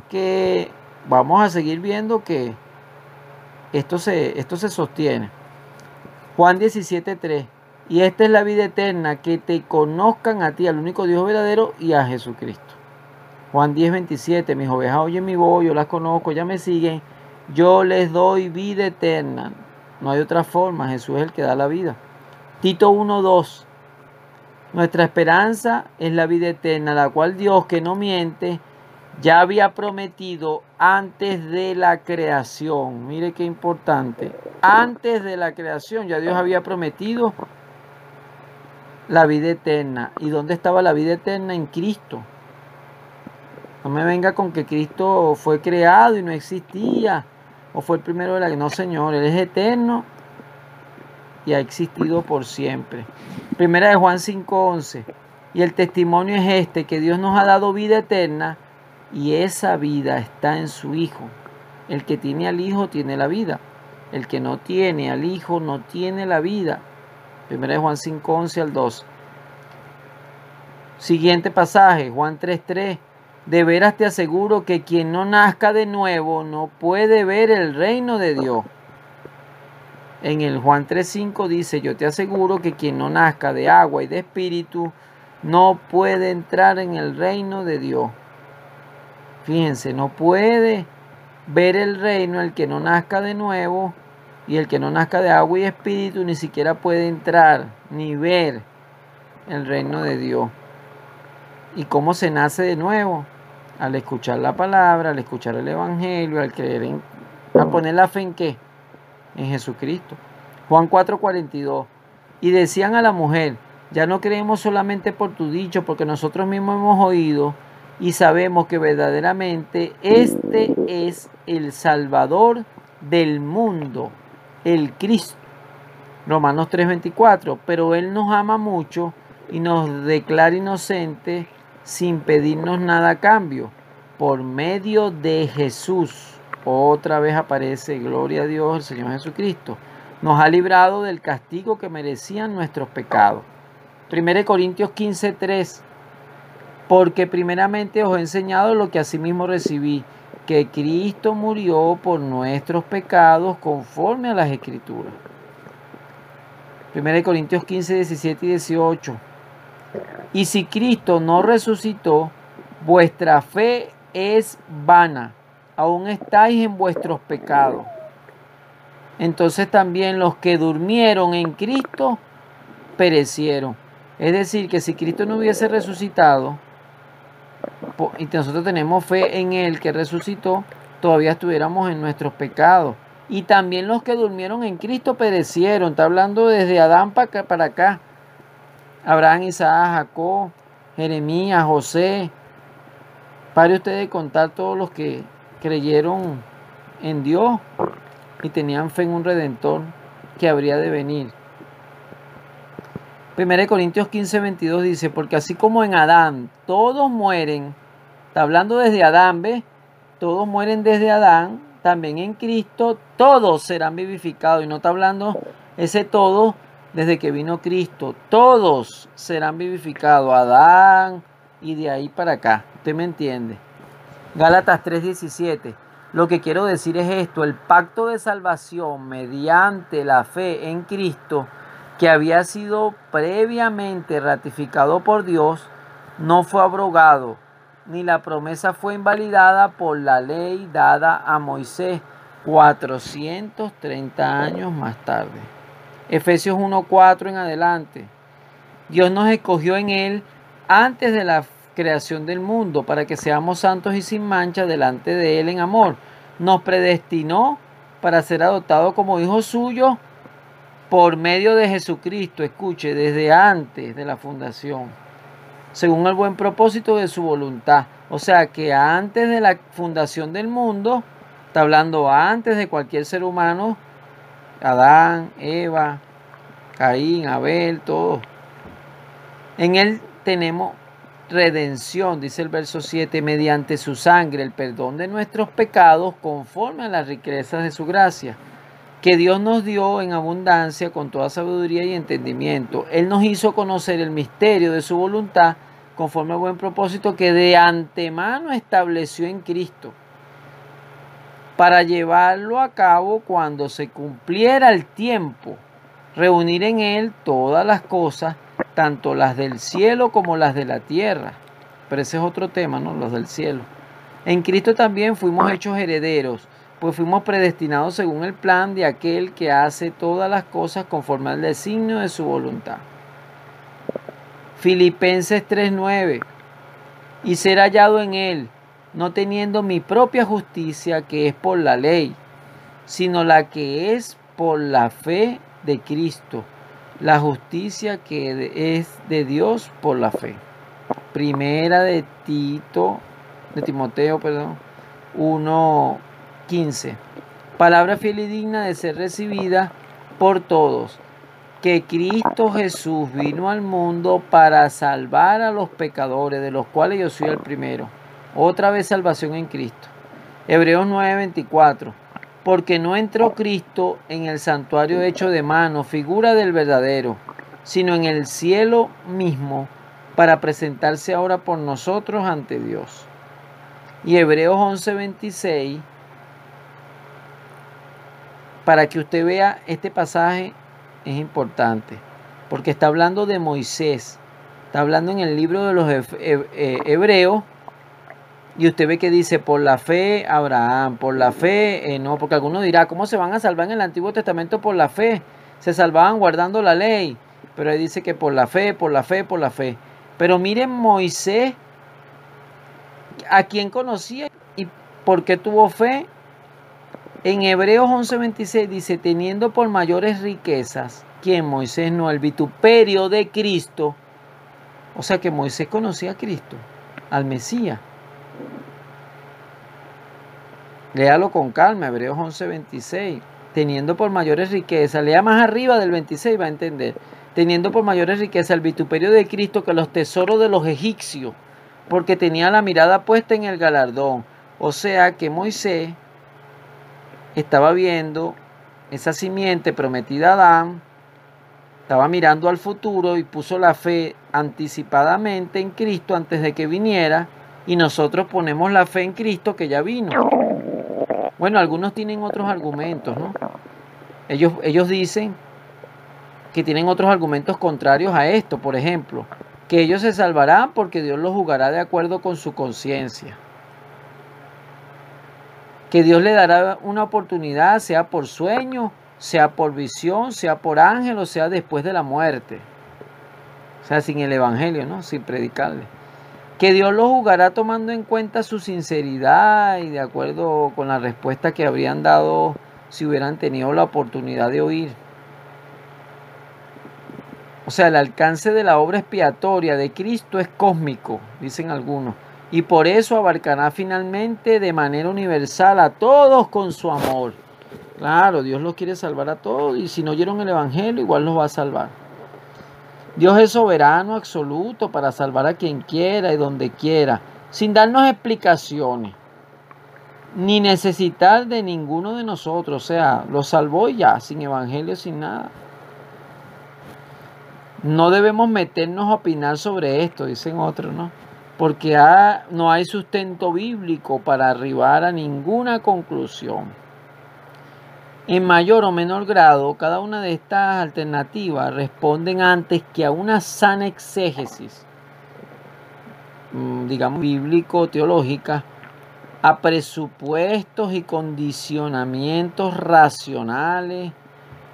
que vamos a seguir viendo que esto se sostiene. Juan 17:3, y esta es la vida eterna, que te conozcan a ti, al único Dios verdadero, y a Jesucristo. Juan 10:27, mis ovejas oyen mi voz, yo las conozco, ya me siguen, yo les doy vida eterna. No hay otra forma, Jesús es el que da la vida. Tito 1:2, nuestra esperanza es la vida eterna, la cual Dios, que no miente, ya había prometido antes de la creación. Mire qué importante. Antes de la creación ya Dios había prometido la vida eterna. ¿Y dónde estaba la vida eterna? En Cristo. No me venga con que Cristo fue creado y no existía, o fue el primero de la... No, Señor, Él es eterno y ha existido por siempre. Primera de Juan 5:11. Y el testimonio es este, que Dios nos ha dado vida eterna, y esa vida está en su Hijo. El que tiene al Hijo tiene la vida. El que no tiene al Hijo no tiene la vida. Primera de Juan 5:11 al 2. Siguiente pasaje, Juan 3:3. De veras te aseguro que quien no nazca de nuevo no puede ver el reino de Dios. En el Juan 3:5 dice, yo te aseguro que quien no nazca de agua y de espíritu no puede entrar en el reino de Dios. Fíjense, no puede ver el reino el que no nazca de nuevo, y el que no nazca de agua y espíritu ni siquiera puede entrar ni ver el reino de Dios. ¿Y cómo se nace de nuevo? Al escuchar la palabra, al escuchar el evangelio, al creer al poner la fe en ¿qué? En Jesucristo. Juan 4:42. Y decían a la mujer, ya no creemos solamente por tu dicho, porque nosotros mismos hemos oído y sabemos que verdaderamente este es el Salvador del mundo, el Cristo. Romanos 3:24. Pero Él nos ama mucho y nos declara inocentes sin pedirnos nada a cambio, por medio de Jesús. Otra vez aparece, gloria a Dios, el Señor Jesucristo. Nos ha librado del castigo que merecían nuestros pecados. 1 Corintios 15:3. Porque primeramente os he enseñado lo que asimismo recibí, que Cristo murió por nuestros pecados conforme a las Escrituras. 1 Corintios 15, 17 y 18. Y si Cristo no resucitó, vuestra fe es vana, aún estáis en vuestros pecados. Entonces también los que durmieron en Cristo perecieron. Es decir, que si Cristo no hubiese resucitado, y nosotros tenemos fe en Él que resucitó, todavía estuviéramos en nuestros pecados. Y también los que durmieron en Cristo perecieron. Está hablando desde Adán para acá. Abraham, Isaac, Jacob, Jeremías, José. Pare usted de contar todos los que creyeron en Dios y tenían fe en un Redentor que habría de venir. 1 Corintios 15:22 dice, porque así como en Adán todos mueren, está hablando desde Adán, ¿ves? Todos mueren desde Adán, también en Cristo todos serán vivificados. Y no está hablando ese todo desde que vino Cristo. Todos serán vivificados, Adán y de ahí para acá. ¿Usted me entiende? Gálatas 3:17. Lo que quiero decir es esto, el pacto de salvación mediante la fe en Cristo, que había sido previamente ratificado por Dios, no fue abrogado, ni la promesa fue invalidada por la ley dada a Moisés 430 años más tarde. Efesios 1:4 en adelante. Dios nos escogió en Él antes de la creación del mundo para que seamos santos y sin mancha delante de Él en amor. Nos predestinó para ser adoptados como hijos suyos por medio de Jesucristo, escuche, desde antes de la fundación, según el buen propósito de su voluntad. O sea que antes de la fundación del mundo, está hablando antes de cualquier ser humano, Adán, Eva, Caín, Abel, todos. En Él tenemos redención, dice el verso 7, mediante su sangre, el perdón de nuestros pecados conforme a las riquezas de su gracia, que Dios nos dio en abundancia con toda sabiduría y entendimiento. Él nos hizo conocer el misterio de su voluntad conforme al buen propósito que de antemano estableció en Cristo, para llevarlo a cabo cuando se cumpliera el tiempo, reunir en Él todas las cosas, tanto las del cielo como las de la tierra. Pero ese es otro tema, ¿no? Los del cielo. En Cristo también fuimos hechos herederos, pues fuimos predestinados según el plan de aquel que hace todas las cosas conforme al designio de su voluntad. Filipenses 3:9. Y ser hallado en Él, no teniendo mi propia justicia que es por la ley, sino la que es por la fe de Cristo, la justicia que es de Dios por la fe. Primera de Timoteo, 1:15. Palabra fiel y digna de ser recibida por todos, que Cristo Jesús vino al mundo para salvar a los pecadores, de los cuales yo soy el primero. Otra vez salvación en Cristo. Hebreos 9:24. Porque no entró Cristo en el santuario hecho de mano, figura del verdadero, sino en el cielo mismo, para presentarse ahora por nosotros ante Dios. Y Hebreos 11:26, para que usted vea este pasaje, es importante, porque está hablando de Moisés, está hablando en el libro de los Hebreos, y usted ve que dice, por la fe Abraham, por la fe no, porque alguno dirá, ¿cómo se van a salvar en el Antiguo Testamento por la fe? Se salvaban guardando la ley, pero ahí dice que por la fe, por la fe, por la fe. Pero miren Moisés, ¿a quién conocía y por qué tuvo fe? En Hebreos 11:26 dice, teniendo por mayores riquezas, ¿quién? Moisés, no, el vituperio de Cristo. O sea que Moisés conocía a Cristo, al Mesías. Léalo con calma, Hebreos 11:26. Teniendo por mayores riquezas, lea más arriba del 26, va a entender. Teniendo por mayores riquezas el vituperio de Cristo que los tesoros de los egipcios, porque tenía la mirada puesta en el galardón. O sea que Moisés estaba viendo esa simiente prometida a Adán, estaba mirando al futuro y puso la fe anticipadamente en Cristo antes de que viniera, y nosotros ponemos la fe en Cristo que ya vino. Bueno, algunos tienen otros argumentos, ¿no? Ellos dicen que tienen otros argumentos contrarios a esto, por ejemplo, que ellos se salvarán porque Dios los juzgará de acuerdo con su conciencia, que Dios le dará una oportunidad, sea por sueño, sea por visión, sea por ángel o sea después de la muerte. O sea, sin el evangelio, ¿no? Sin predicarle. Que Dios los juzgará tomando en cuenta su sinceridad y de acuerdo con la respuesta que habrían dado si hubieran tenido la oportunidad de oír. O sea, el alcance de la obra expiatoria de Cristo es cósmico, dicen algunos, y por eso abarcará finalmente de manera universal a todos con su amor. Claro, Dios los quiere salvar a todos y si no oyeron el evangelio igual los va a salvar. Dios es soberano absoluto para salvar a quien quiera y donde quiera, sin darnos explicaciones, ni necesitar de ninguno de nosotros. O sea, los salvó y ya, sin evangelio, sin nada. No debemos meternos a opinar sobre esto, dicen otros, ¿no? Porque no hay sustento bíblico para arribar a ninguna conclusión. En mayor o menor grado, cada una de estas alternativas responden antes que a una sana exégesis, digamos, bíblico-teológica, a presupuestos y condicionamientos racionales,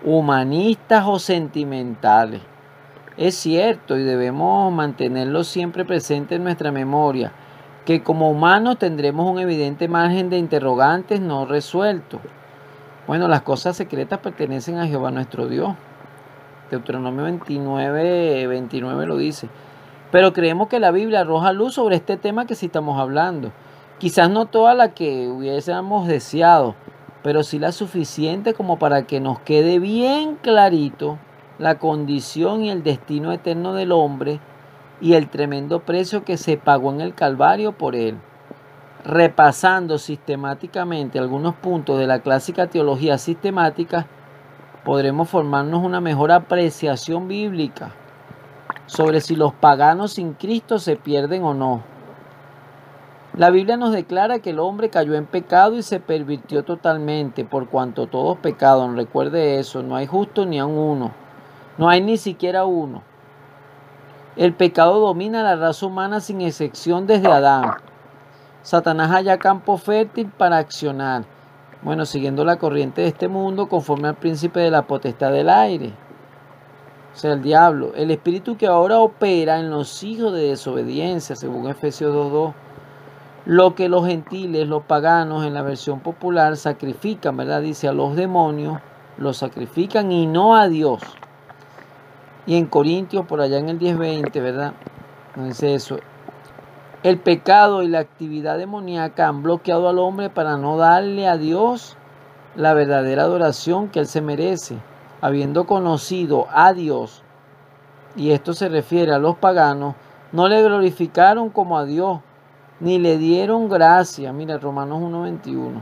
humanistas o sentimentales. Es cierto y debemos mantenerlo siempre presente en nuestra memoria, que como humanos tendremos un evidente margen de interrogantes no resueltos. Bueno, las cosas secretas pertenecen a Jehová nuestro Dios. Deuteronomio 29 lo dice. Pero creemos que la Biblia arroja luz sobre este tema que sí estamos hablando. Quizás no toda la que hubiésemos deseado, pero sí la suficiente como para que nos quede bien clarito la condición y el destino eterno del hombre y el tremendo precio que se pagó en el Calvario por él. Repasando sistemáticamente algunos puntos de la clásica teología sistemática, podremos formarnos una mejor apreciación bíblica sobre si los paganos sin Cristo se pierden o no. La Biblia nos declara que el hombre cayó en pecado y se pervirtió totalmente, por cuanto todos pecaron. Recuerde eso, no hay justo ni aun uno, no hay ni siquiera uno. El pecado domina a la raza humana sin excepción desde Adán. Satanás halla campo fértil para accionar. Bueno, siguiendo la corriente de este mundo, conforme al príncipe de la potestad del aire. O sea, el diablo. El espíritu que ahora opera en los hijos de desobediencia, según Efesios 2:2. Lo que los gentiles, los paganos, en la versión popular, sacrifican, ¿verdad? Dice, a los demonios, los sacrifican y no a Dios. Y en Corintios, por allá en el 10:20, ¿verdad? No dice eso. El pecado y la actividad demoníaca han bloqueado al hombre para no darle a Dios la verdadera adoración que él se merece, habiendo conocido a Dios, y esto se refiere a los paganos, no le glorificaron como a Dios, ni le dieron gracia. Mira, Romanos 1:21.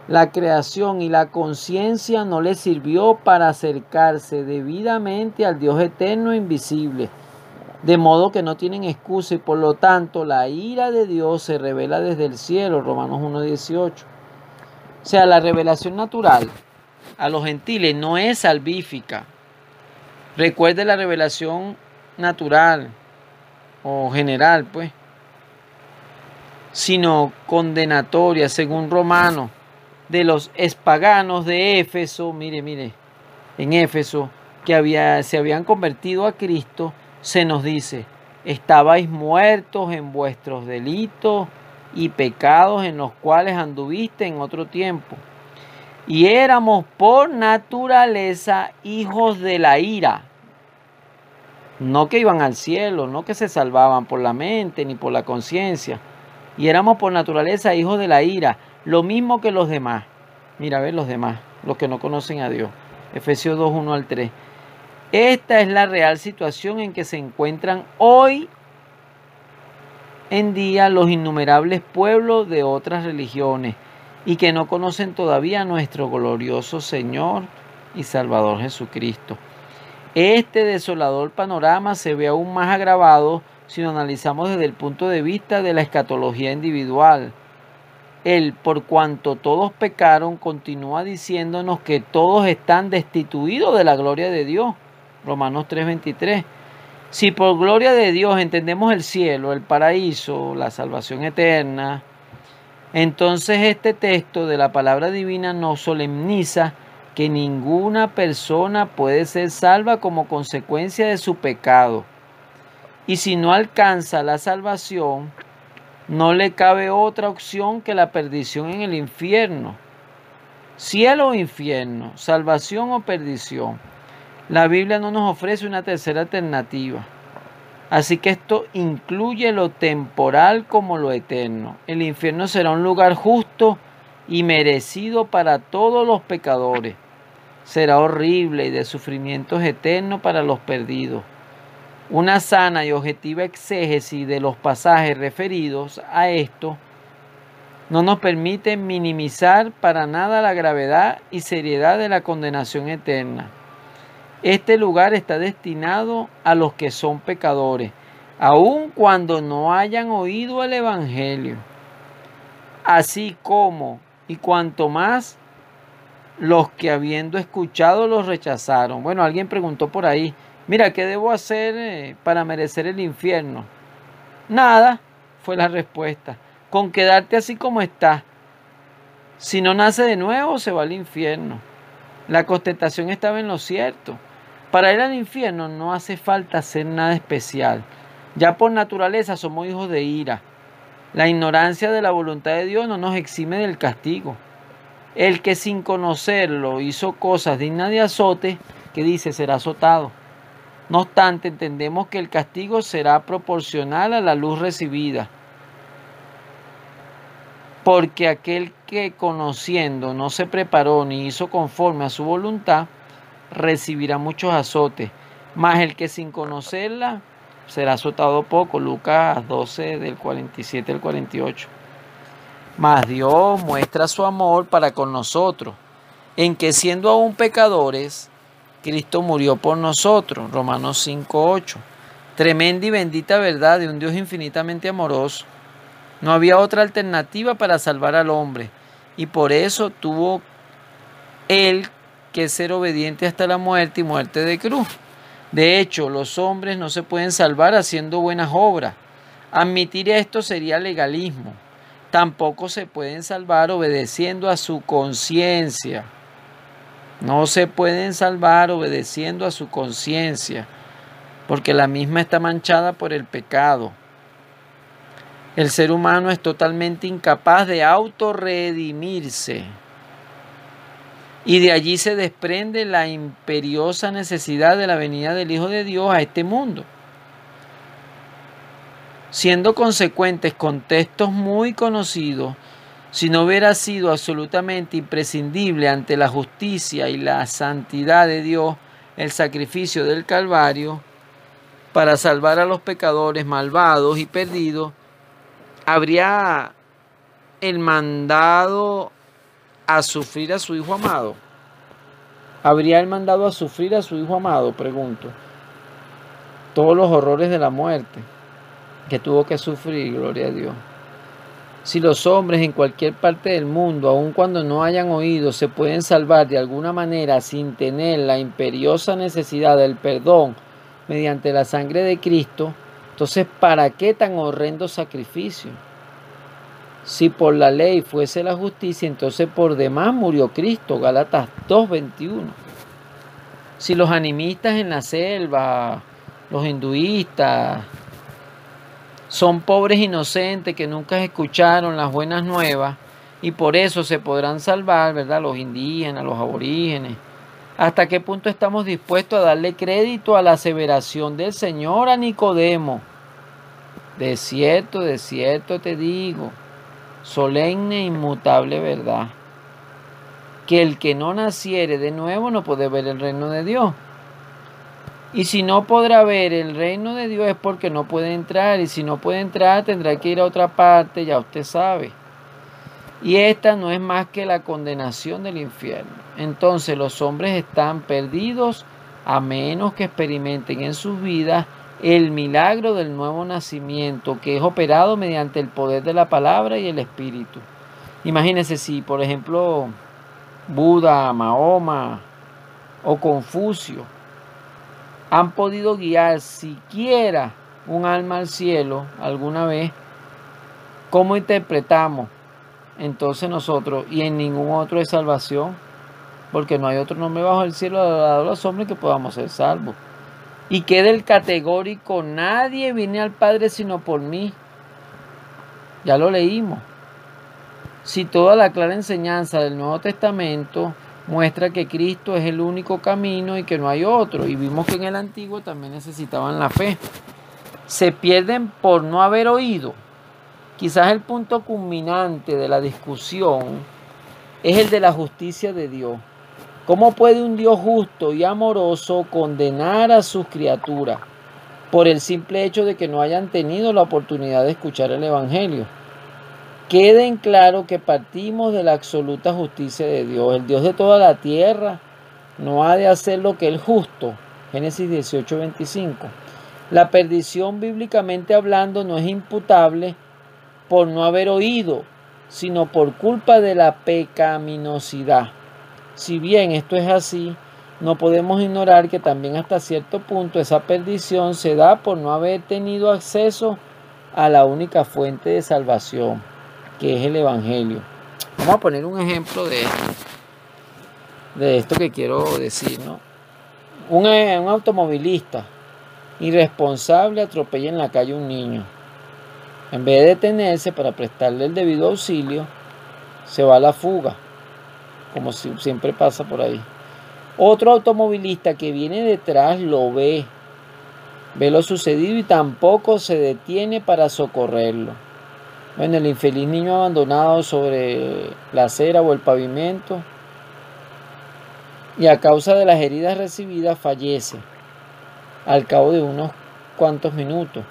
La creación y la conciencia no le sirvió para acercarse debidamente al Dios eterno e invisible. de modo que no tienen excusa y por lo tanto la ira de Dios se revela desde el cielo, Romanos 1:18. O sea, la revelación natural a los gentiles no es salvífica. Recuerde la revelación natural o general, pues, sino condenatoria, según Romanos, de los espaganos de Éfeso, mire, en Éfeso, que se habían convertido a Cristo, se nos dice, estabais muertos en vuestros delitos y pecados en los cuales anduviste en otro tiempo. Y éramos por naturaleza hijos de la ira. No que iban al cielo, no que se salvaban por la mente ni por la conciencia. Y éramos por naturaleza hijos de la ira, lo mismo que los demás. Mira, a ver los demás, los que no conocen a Dios. Efesios 2:1-3. Esta es la real situación en que se encuentran hoy en día los innumerables pueblos de otras religiones y que no conocen todavía a nuestro glorioso Señor y Salvador Jesucristo. Este desolador panorama se ve aún más agravado si lo analizamos desde el punto de vista de la escatología individual. Él, por cuanto todos pecaron, continúa diciéndonos que todos están destituidos de la gloria de Dios. Romanos 3:23. Si por gloria de Dios entendemos el cielo, el paraíso, la salvación eterna, entonces este texto de la palabra divina nos solemniza que ninguna persona puede ser salva como consecuencia de su pecado. Y si no alcanza la salvación, no le cabe otra opción que la perdición en el infierno. Cielo o infierno, salvación o perdición. La Biblia no nos ofrece una tercera alternativa. Así que esto incluye lo temporal como lo eterno. El infierno será un lugar justo y merecido para todos los pecadores. Será horrible y de sufrimientos eternos para los perdidos. Una sana y objetiva exégesis de los pasajes referidos a esto no nos permite minimizar para nada la gravedad y seriedad de la condenación eterna. Este lugar está destinado a los que son pecadores, aun cuando no hayan oído el Evangelio, así como y cuanto más los que habiendo escuchado los rechazaron. Bueno, alguien preguntó por ahí, mira, ¿qué debo hacer para merecer el infierno? Nada, fue la respuesta. Con quedarte así como estás. Si no nace de nuevo, se va al infierno. La contestación estaba en lo cierto. Para ir al infierno no hace falta hacer nada especial. Ya por naturaleza somos hijos de ira. La ignorancia de la voluntad de Dios no nos exime del castigo. El que sin conocerlo hizo cosas dignas de azote, que dice, será azotado. No obstante, entendemos que el castigo será proporcional a la luz recibida. Porque aquel que conociendo no se preparó ni hizo conforme a su voluntad, recibirá muchos azotes. Mas el que sin conocerla será azotado poco. Lucas 12 del 47 al 48. Mas Dios muestra su amor para con nosotros, en que siendo aún pecadores, Cristo murió por nosotros. Romanos 5:8. Tremenda y bendita verdad de un Dios infinitamente amoroso. No había otra alternativa para salvar al hombre, y por eso tuvo Él que ser obediente hasta la muerte y muerte de cruz. De hecho, los hombres no se pueden salvar haciendo buenas obras. Admitir esto sería legalismo. Tampoco se pueden salvar obedeciendo a su conciencia. No se pueden salvar obedeciendo a su conciencia, porque la misma está manchada por el pecado. El ser humano es totalmente incapaz de autorredimirse. Y de allí se desprende la imperiosa necesidad de la venida del Hijo de Dios a este mundo. Siendo consecuentes con textos muy conocidos, si no hubiera sido absolutamente imprescindible ante la justicia y la santidad de Dios el sacrificio del Calvario para salvar a los pecadores malvados y perdidos, ¿habría el mandado a sufrir a su Hijo amado? ¿Habría él mandado a sufrir a su Hijo amado? Pregunto. todos los horrores de la muerte que tuvo que sufrir, gloria a Dios. Si los hombres en cualquier parte del mundo, aun cuando no hayan oído, se pueden salvar de alguna manera sin tener la imperiosa necesidad del perdón mediante la sangre de Cristo, entonces ¿para qué tan horrendo sacrificio? Si por la ley fuese la justicia, entonces por demás murió Cristo, Gálatas 2:21. Si los animistas en la selva, los hinduistas, son pobres inocentes que nunca escucharon las buenas nuevas y por eso se podrán salvar, ¿verdad? Los indígenas, los aborígenes. ¿Hasta qué punto estamos dispuestos a darle crédito a la aseveración del Señor a Nicodemo? De cierto te digo, solemne e inmutable verdad, que el que no naciere de nuevo no puede ver el reino de Dios. Y si no podrá ver el reino de Dios es porque no puede entrar. Y si no puede entrar tendrá que ir a otra parte, ya usted sabe. Y esta no es más que la condenación del infierno. Entonces los hombres están perdidos a menos que experimenten en sus vidas el milagro del nuevo nacimiento que es operado mediante el poder de la palabra y el Espíritu. Imagínense si, por ejemplo, Buda, Mahoma o Confucio han podido guiar siquiera un alma al cielo alguna vez, ¿cómo interpretamos entonces nosotros? Y en ningún otro es salvación, porque no hay otro nombre bajo el cielo dado a los hombres que podamos ser salvos. Y queda el categórico, nadie viene al Padre sino por mí. Ya lo leímos. Si toda la clara enseñanza del Nuevo Testamento muestra que Cristo es el único camino y que no hay otro. Y vimos que en el Antiguo también necesitaban la fe. Se pierden por no haber oído. Quizás el punto culminante de la discusión es el de la justicia de Dios. ¿Cómo puede un Dios justo y amoroso condenar a sus criaturas por el simple hecho de que no hayan tenido la oportunidad de escuchar el Evangelio? Queden claro que partimos de la absoluta justicia de Dios. El Dios de toda la tierra no ha de hacer lo que el justo. Génesis 18:25. La perdición, bíblicamente hablando, no es imputable por no haber oído, sino por culpa de la pecaminosidad. Si bien esto es así, no podemos ignorar que también hasta cierto punto esa perdición se da por no haber tenido acceso a la única fuente de salvación, que es el Evangelio. Vamos a poner un ejemplo de esto que quiero decir, ¿no? Un automovilista irresponsable atropella en la calle a un niño. En vez de detenerse para prestarle el debido auxilio, se va a la fuga, como siempre pasa por ahí. Otro automovilista que viene detrás lo ve lo sucedido y tampoco se detiene para socorrerlo. Bueno, el infeliz niño abandonado sobre la acera o el pavimento y a causa de las heridas recibidas fallece al cabo de unos cuantos minutos.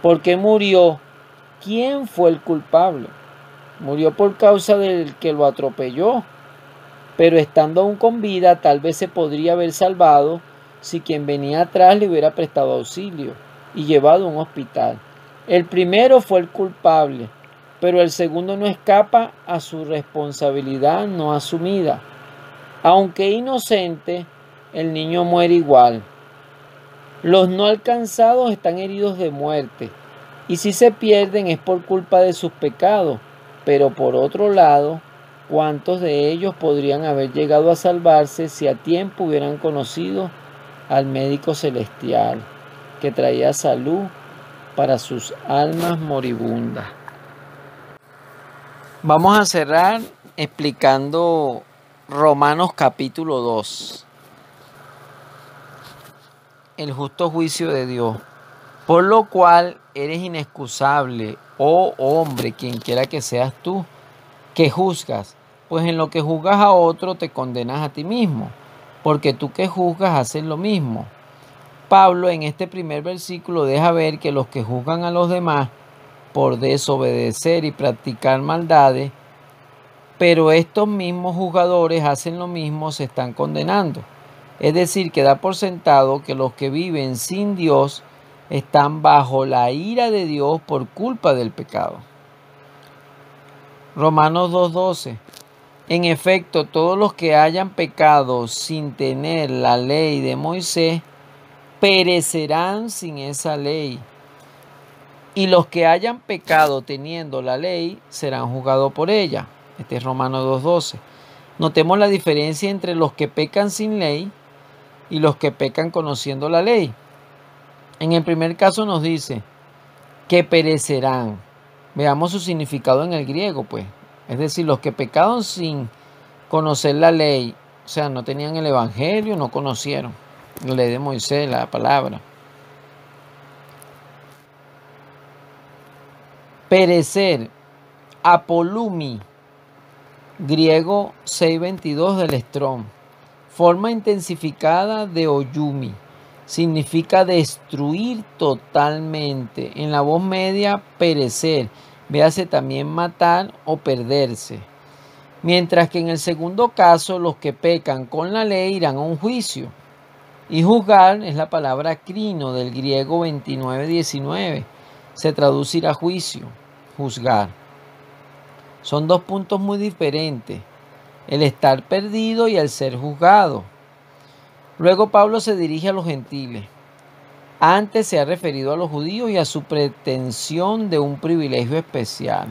¿Por qué murió? ¿Quién fue el culpable? Murió por causa del que lo atropelló, pero estando aún con vida tal vez se podría haber salvado si quien venía atrás le hubiera prestado auxilio y llevado a un hospital. El primero fue el culpable, pero el segundo no escapa a su responsabilidad no asumida. Aunque inocente, el niño muere igual. Los no alcanzados están heridos de muerte, y si se pierden es por culpa de sus pecados, pero por otro lado, ¿cuántos de ellos podrían haber llegado a salvarse si a tiempo hubieran conocido al médico celestial que traía salud para sus almas moribundas? Vamos a cerrar explicando Romanos capítulo 2. El justo juicio de Dios. Por lo cual eres inexcusable, oh hombre, quien quiera que seas tú, que juzgas, pues en lo que juzgas a otro te condenas a ti mismo, porque tú que juzgas haces lo mismo. Pablo en este primer versículo deja ver que los que juzgan a los demás por desobedecer y practicar maldades, pero estos mismos juzgadores hacen lo mismo, se están condenando. Es decir, que da por sentado que los que viven sin Dios están bajo la ira de Dios por culpa del pecado. Romanos 2:12. En efecto, todos los que hayan pecado sin tener la ley de Moisés, perecerán sin esa ley. Y los que hayan pecado teniendo la ley, serán juzgados por ella. Este es Romanos 2:12. Notemos la diferencia entre los que pecan sin ley y los que pecan conociendo la ley. En el primer caso nos dice que perecerán. Veamos su significado en el griego, pues. Es decir, los que pecaron sin conocer la ley, o sea, no tenían el evangelio, no conocieron la ley de Moisés, la palabra. Perecer, apolumi, griego 6:22 del Strong. Forma intensificada de oyumi. Significa destruir totalmente. En la voz media, perecer. Véase también matar o perderse. Mientras que en el segundo caso, los que pecan con la ley irán a un juicio. Y juzgar es la palabra crino del griego 29:19. Se traduce ir a juicio, juzgar. Son dos puntos muy diferentes. El estar perdido y el ser juzgado. Luego Pablo se dirige a los gentiles. Antes se ha referido a los judíos y a su pretensión de un privilegio especial.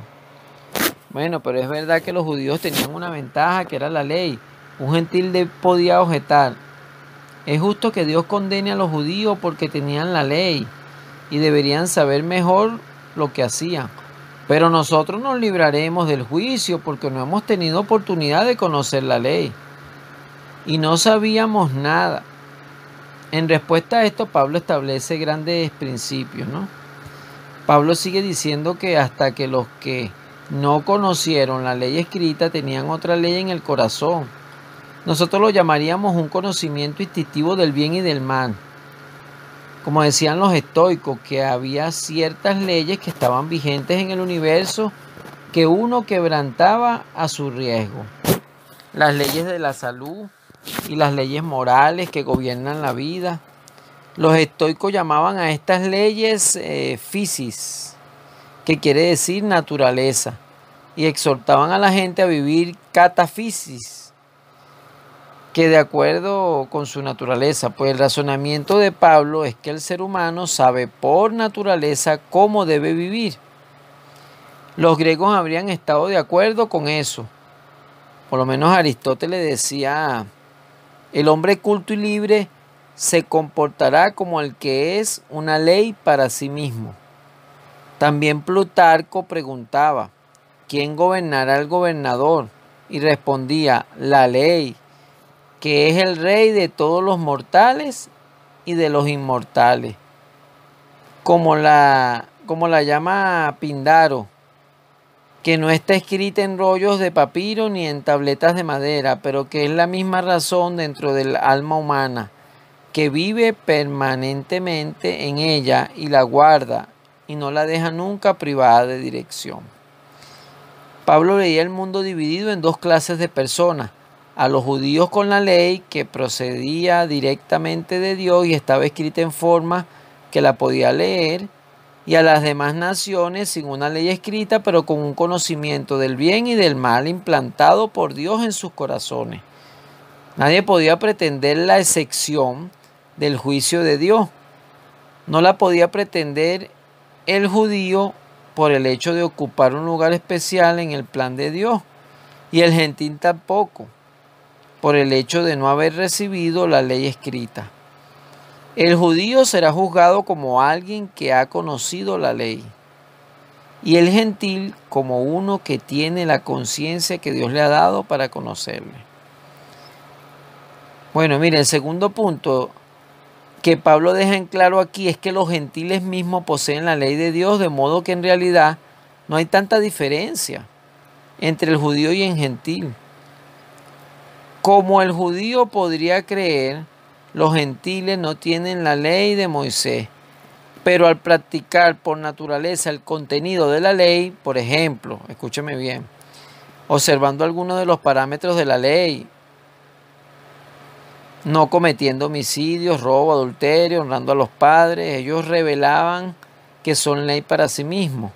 Bueno, pero es verdad que los judíos tenían una ventaja que era la ley. Un gentil podía objetar: es justo que Dios condene a los judíos porque tenían la ley y deberían saber mejor lo que hacían. Pero nosotros nos libraremos del juicio porque no hemos tenido oportunidad de conocer la ley y no sabíamos nada. En respuesta a esto, Pablo establece grandes principios, ¿no? Pablo sigue diciendo que hasta que los que no conocieron la ley escrita tenían otra ley en el corazón. Nosotros lo llamaríamos un conocimiento instintivo del bien y del mal. Como decían los estoicos, que había ciertas leyes que estaban vigentes en el universo que uno quebrantaba a su riesgo. Las leyes de la salud y las leyes morales que gobiernan la vida. Los estoicos llamaban a estas leyes physis, que quiere decir naturaleza, y exhortaban a la gente a vivir cataphysis, que de acuerdo con su naturaleza. Pues el razonamiento de Pablo es que el ser humano sabe por naturaleza cómo debe vivir. Los griegos habrían estado de acuerdo con eso. Por lo menos Aristóteles decía: el hombre culto y libre se comportará como el que es una ley para sí mismo. También Plutarco preguntaba: ¿quién gobernará al gobernador? Y respondía: la ley, que es el rey de todos los mortales y de los inmortales. Como la llama Pindaro, que no está escrita en rollos de papiro ni en tabletas de madera, pero que es la misma razón dentro del alma humana, que vive permanentemente en ella y la guarda y no la deja nunca privada de dirección. Pablo veía el mundo dividido en dos clases de personas: a los judíos con la ley, que procedía directamente de Dios y estaba escrita en forma que la podía leer, y a las demás naciones sin una ley escrita, pero con un conocimiento del bien y del mal implantado por Dios en sus corazones. Nadie podía pretender la excepción del juicio de Dios. No la podía pretender el judío por el hecho de ocupar un lugar especial en el plan de Dios, y el gentil tampoco, por el hecho de no haber recibido la ley escrita. El judío será juzgado como alguien que ha conocido la ley, y el gentil como uno que tiene la conciencia que Dios le ha dado para conocerle. Bueno, mire, el segundo punto que Pablo deja en claro aquí es que los gentiles mismos poseen la ley de Dios, de modo que en realidad no hay tanta diferencia entre el judío y el gentil. Como el judío podría creer, los gentiles no tienen la ley de Moisés, pero al practicar por naturaleza el contenido de la ley, por ejemplo, escúcheme bien, observando algunos de los parámetros de la ley, no cometiendo homicidios, robo, adulterio, honrando a los padres. Ellos revelaban que son ley para sí mismos.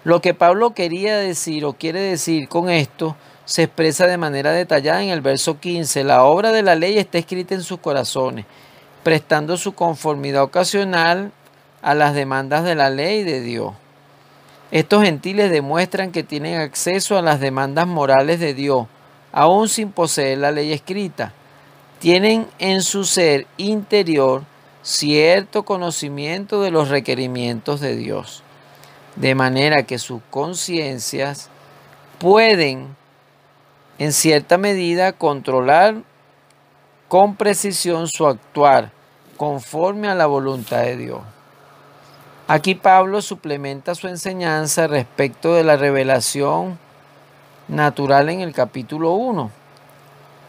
Lo que Pablo quería decir o quiere decir con esto se expresa de manera detallada en el verso 15. La obra de la ley está escrita en sus corazones, prestando su conformidad ocasional a las demandas de la ley de Dios. Estos gentiles demuestran que tienen acceso a las demandas morales de Dios, aún sin poseer la ley escrita. Tienen en su ser interior cierto conocimiento de los requerimientos de Dios, de manera que sus conciencias pueden, en cierta medida, controlar con precisión su actuar conforme a la voluntad de Dios. Aquí Pablo suplementa su enseñanza respecto de la revelación natural en el capítulo 1,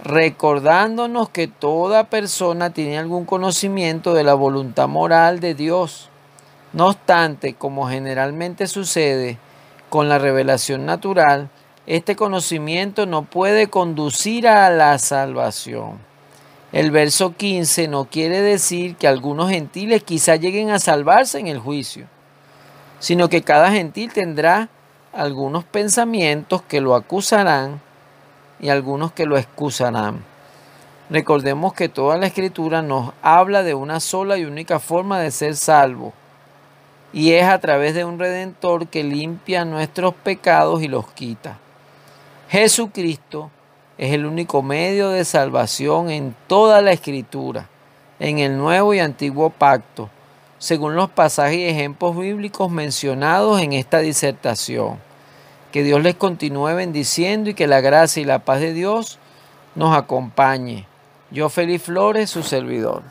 recordándonos que toda persona tiene algún conocimiento de la voluntad moral de Dios. No obstante, como generalmente sucede con la revelación natural, este conocimiento no puede conducir a la salvación. El verso 15 no quiere decir que algunos gentiles quizá lleguen a salvarse en el juicio, sino que cada gentil tendrá algunos pensamientos que lo acusarán y algunos que lo excusarán. Recordemos que toda la Escritura nos habla de una sola y única forma de ser salvo, y es a través de un Redentor que limpia nuestros pecados y los quita. Jesucristo es el único medio de salvación en toda la Escritura, en el Nuevo y Antiguo Pacto, según los pasajes y ejemplos bíblicos mencionados en esta disertación. Que Dios les continúe bendiciendo y que la gracia y la paz de Dios nos acompañe. Yo, Félix Flores, su servidor.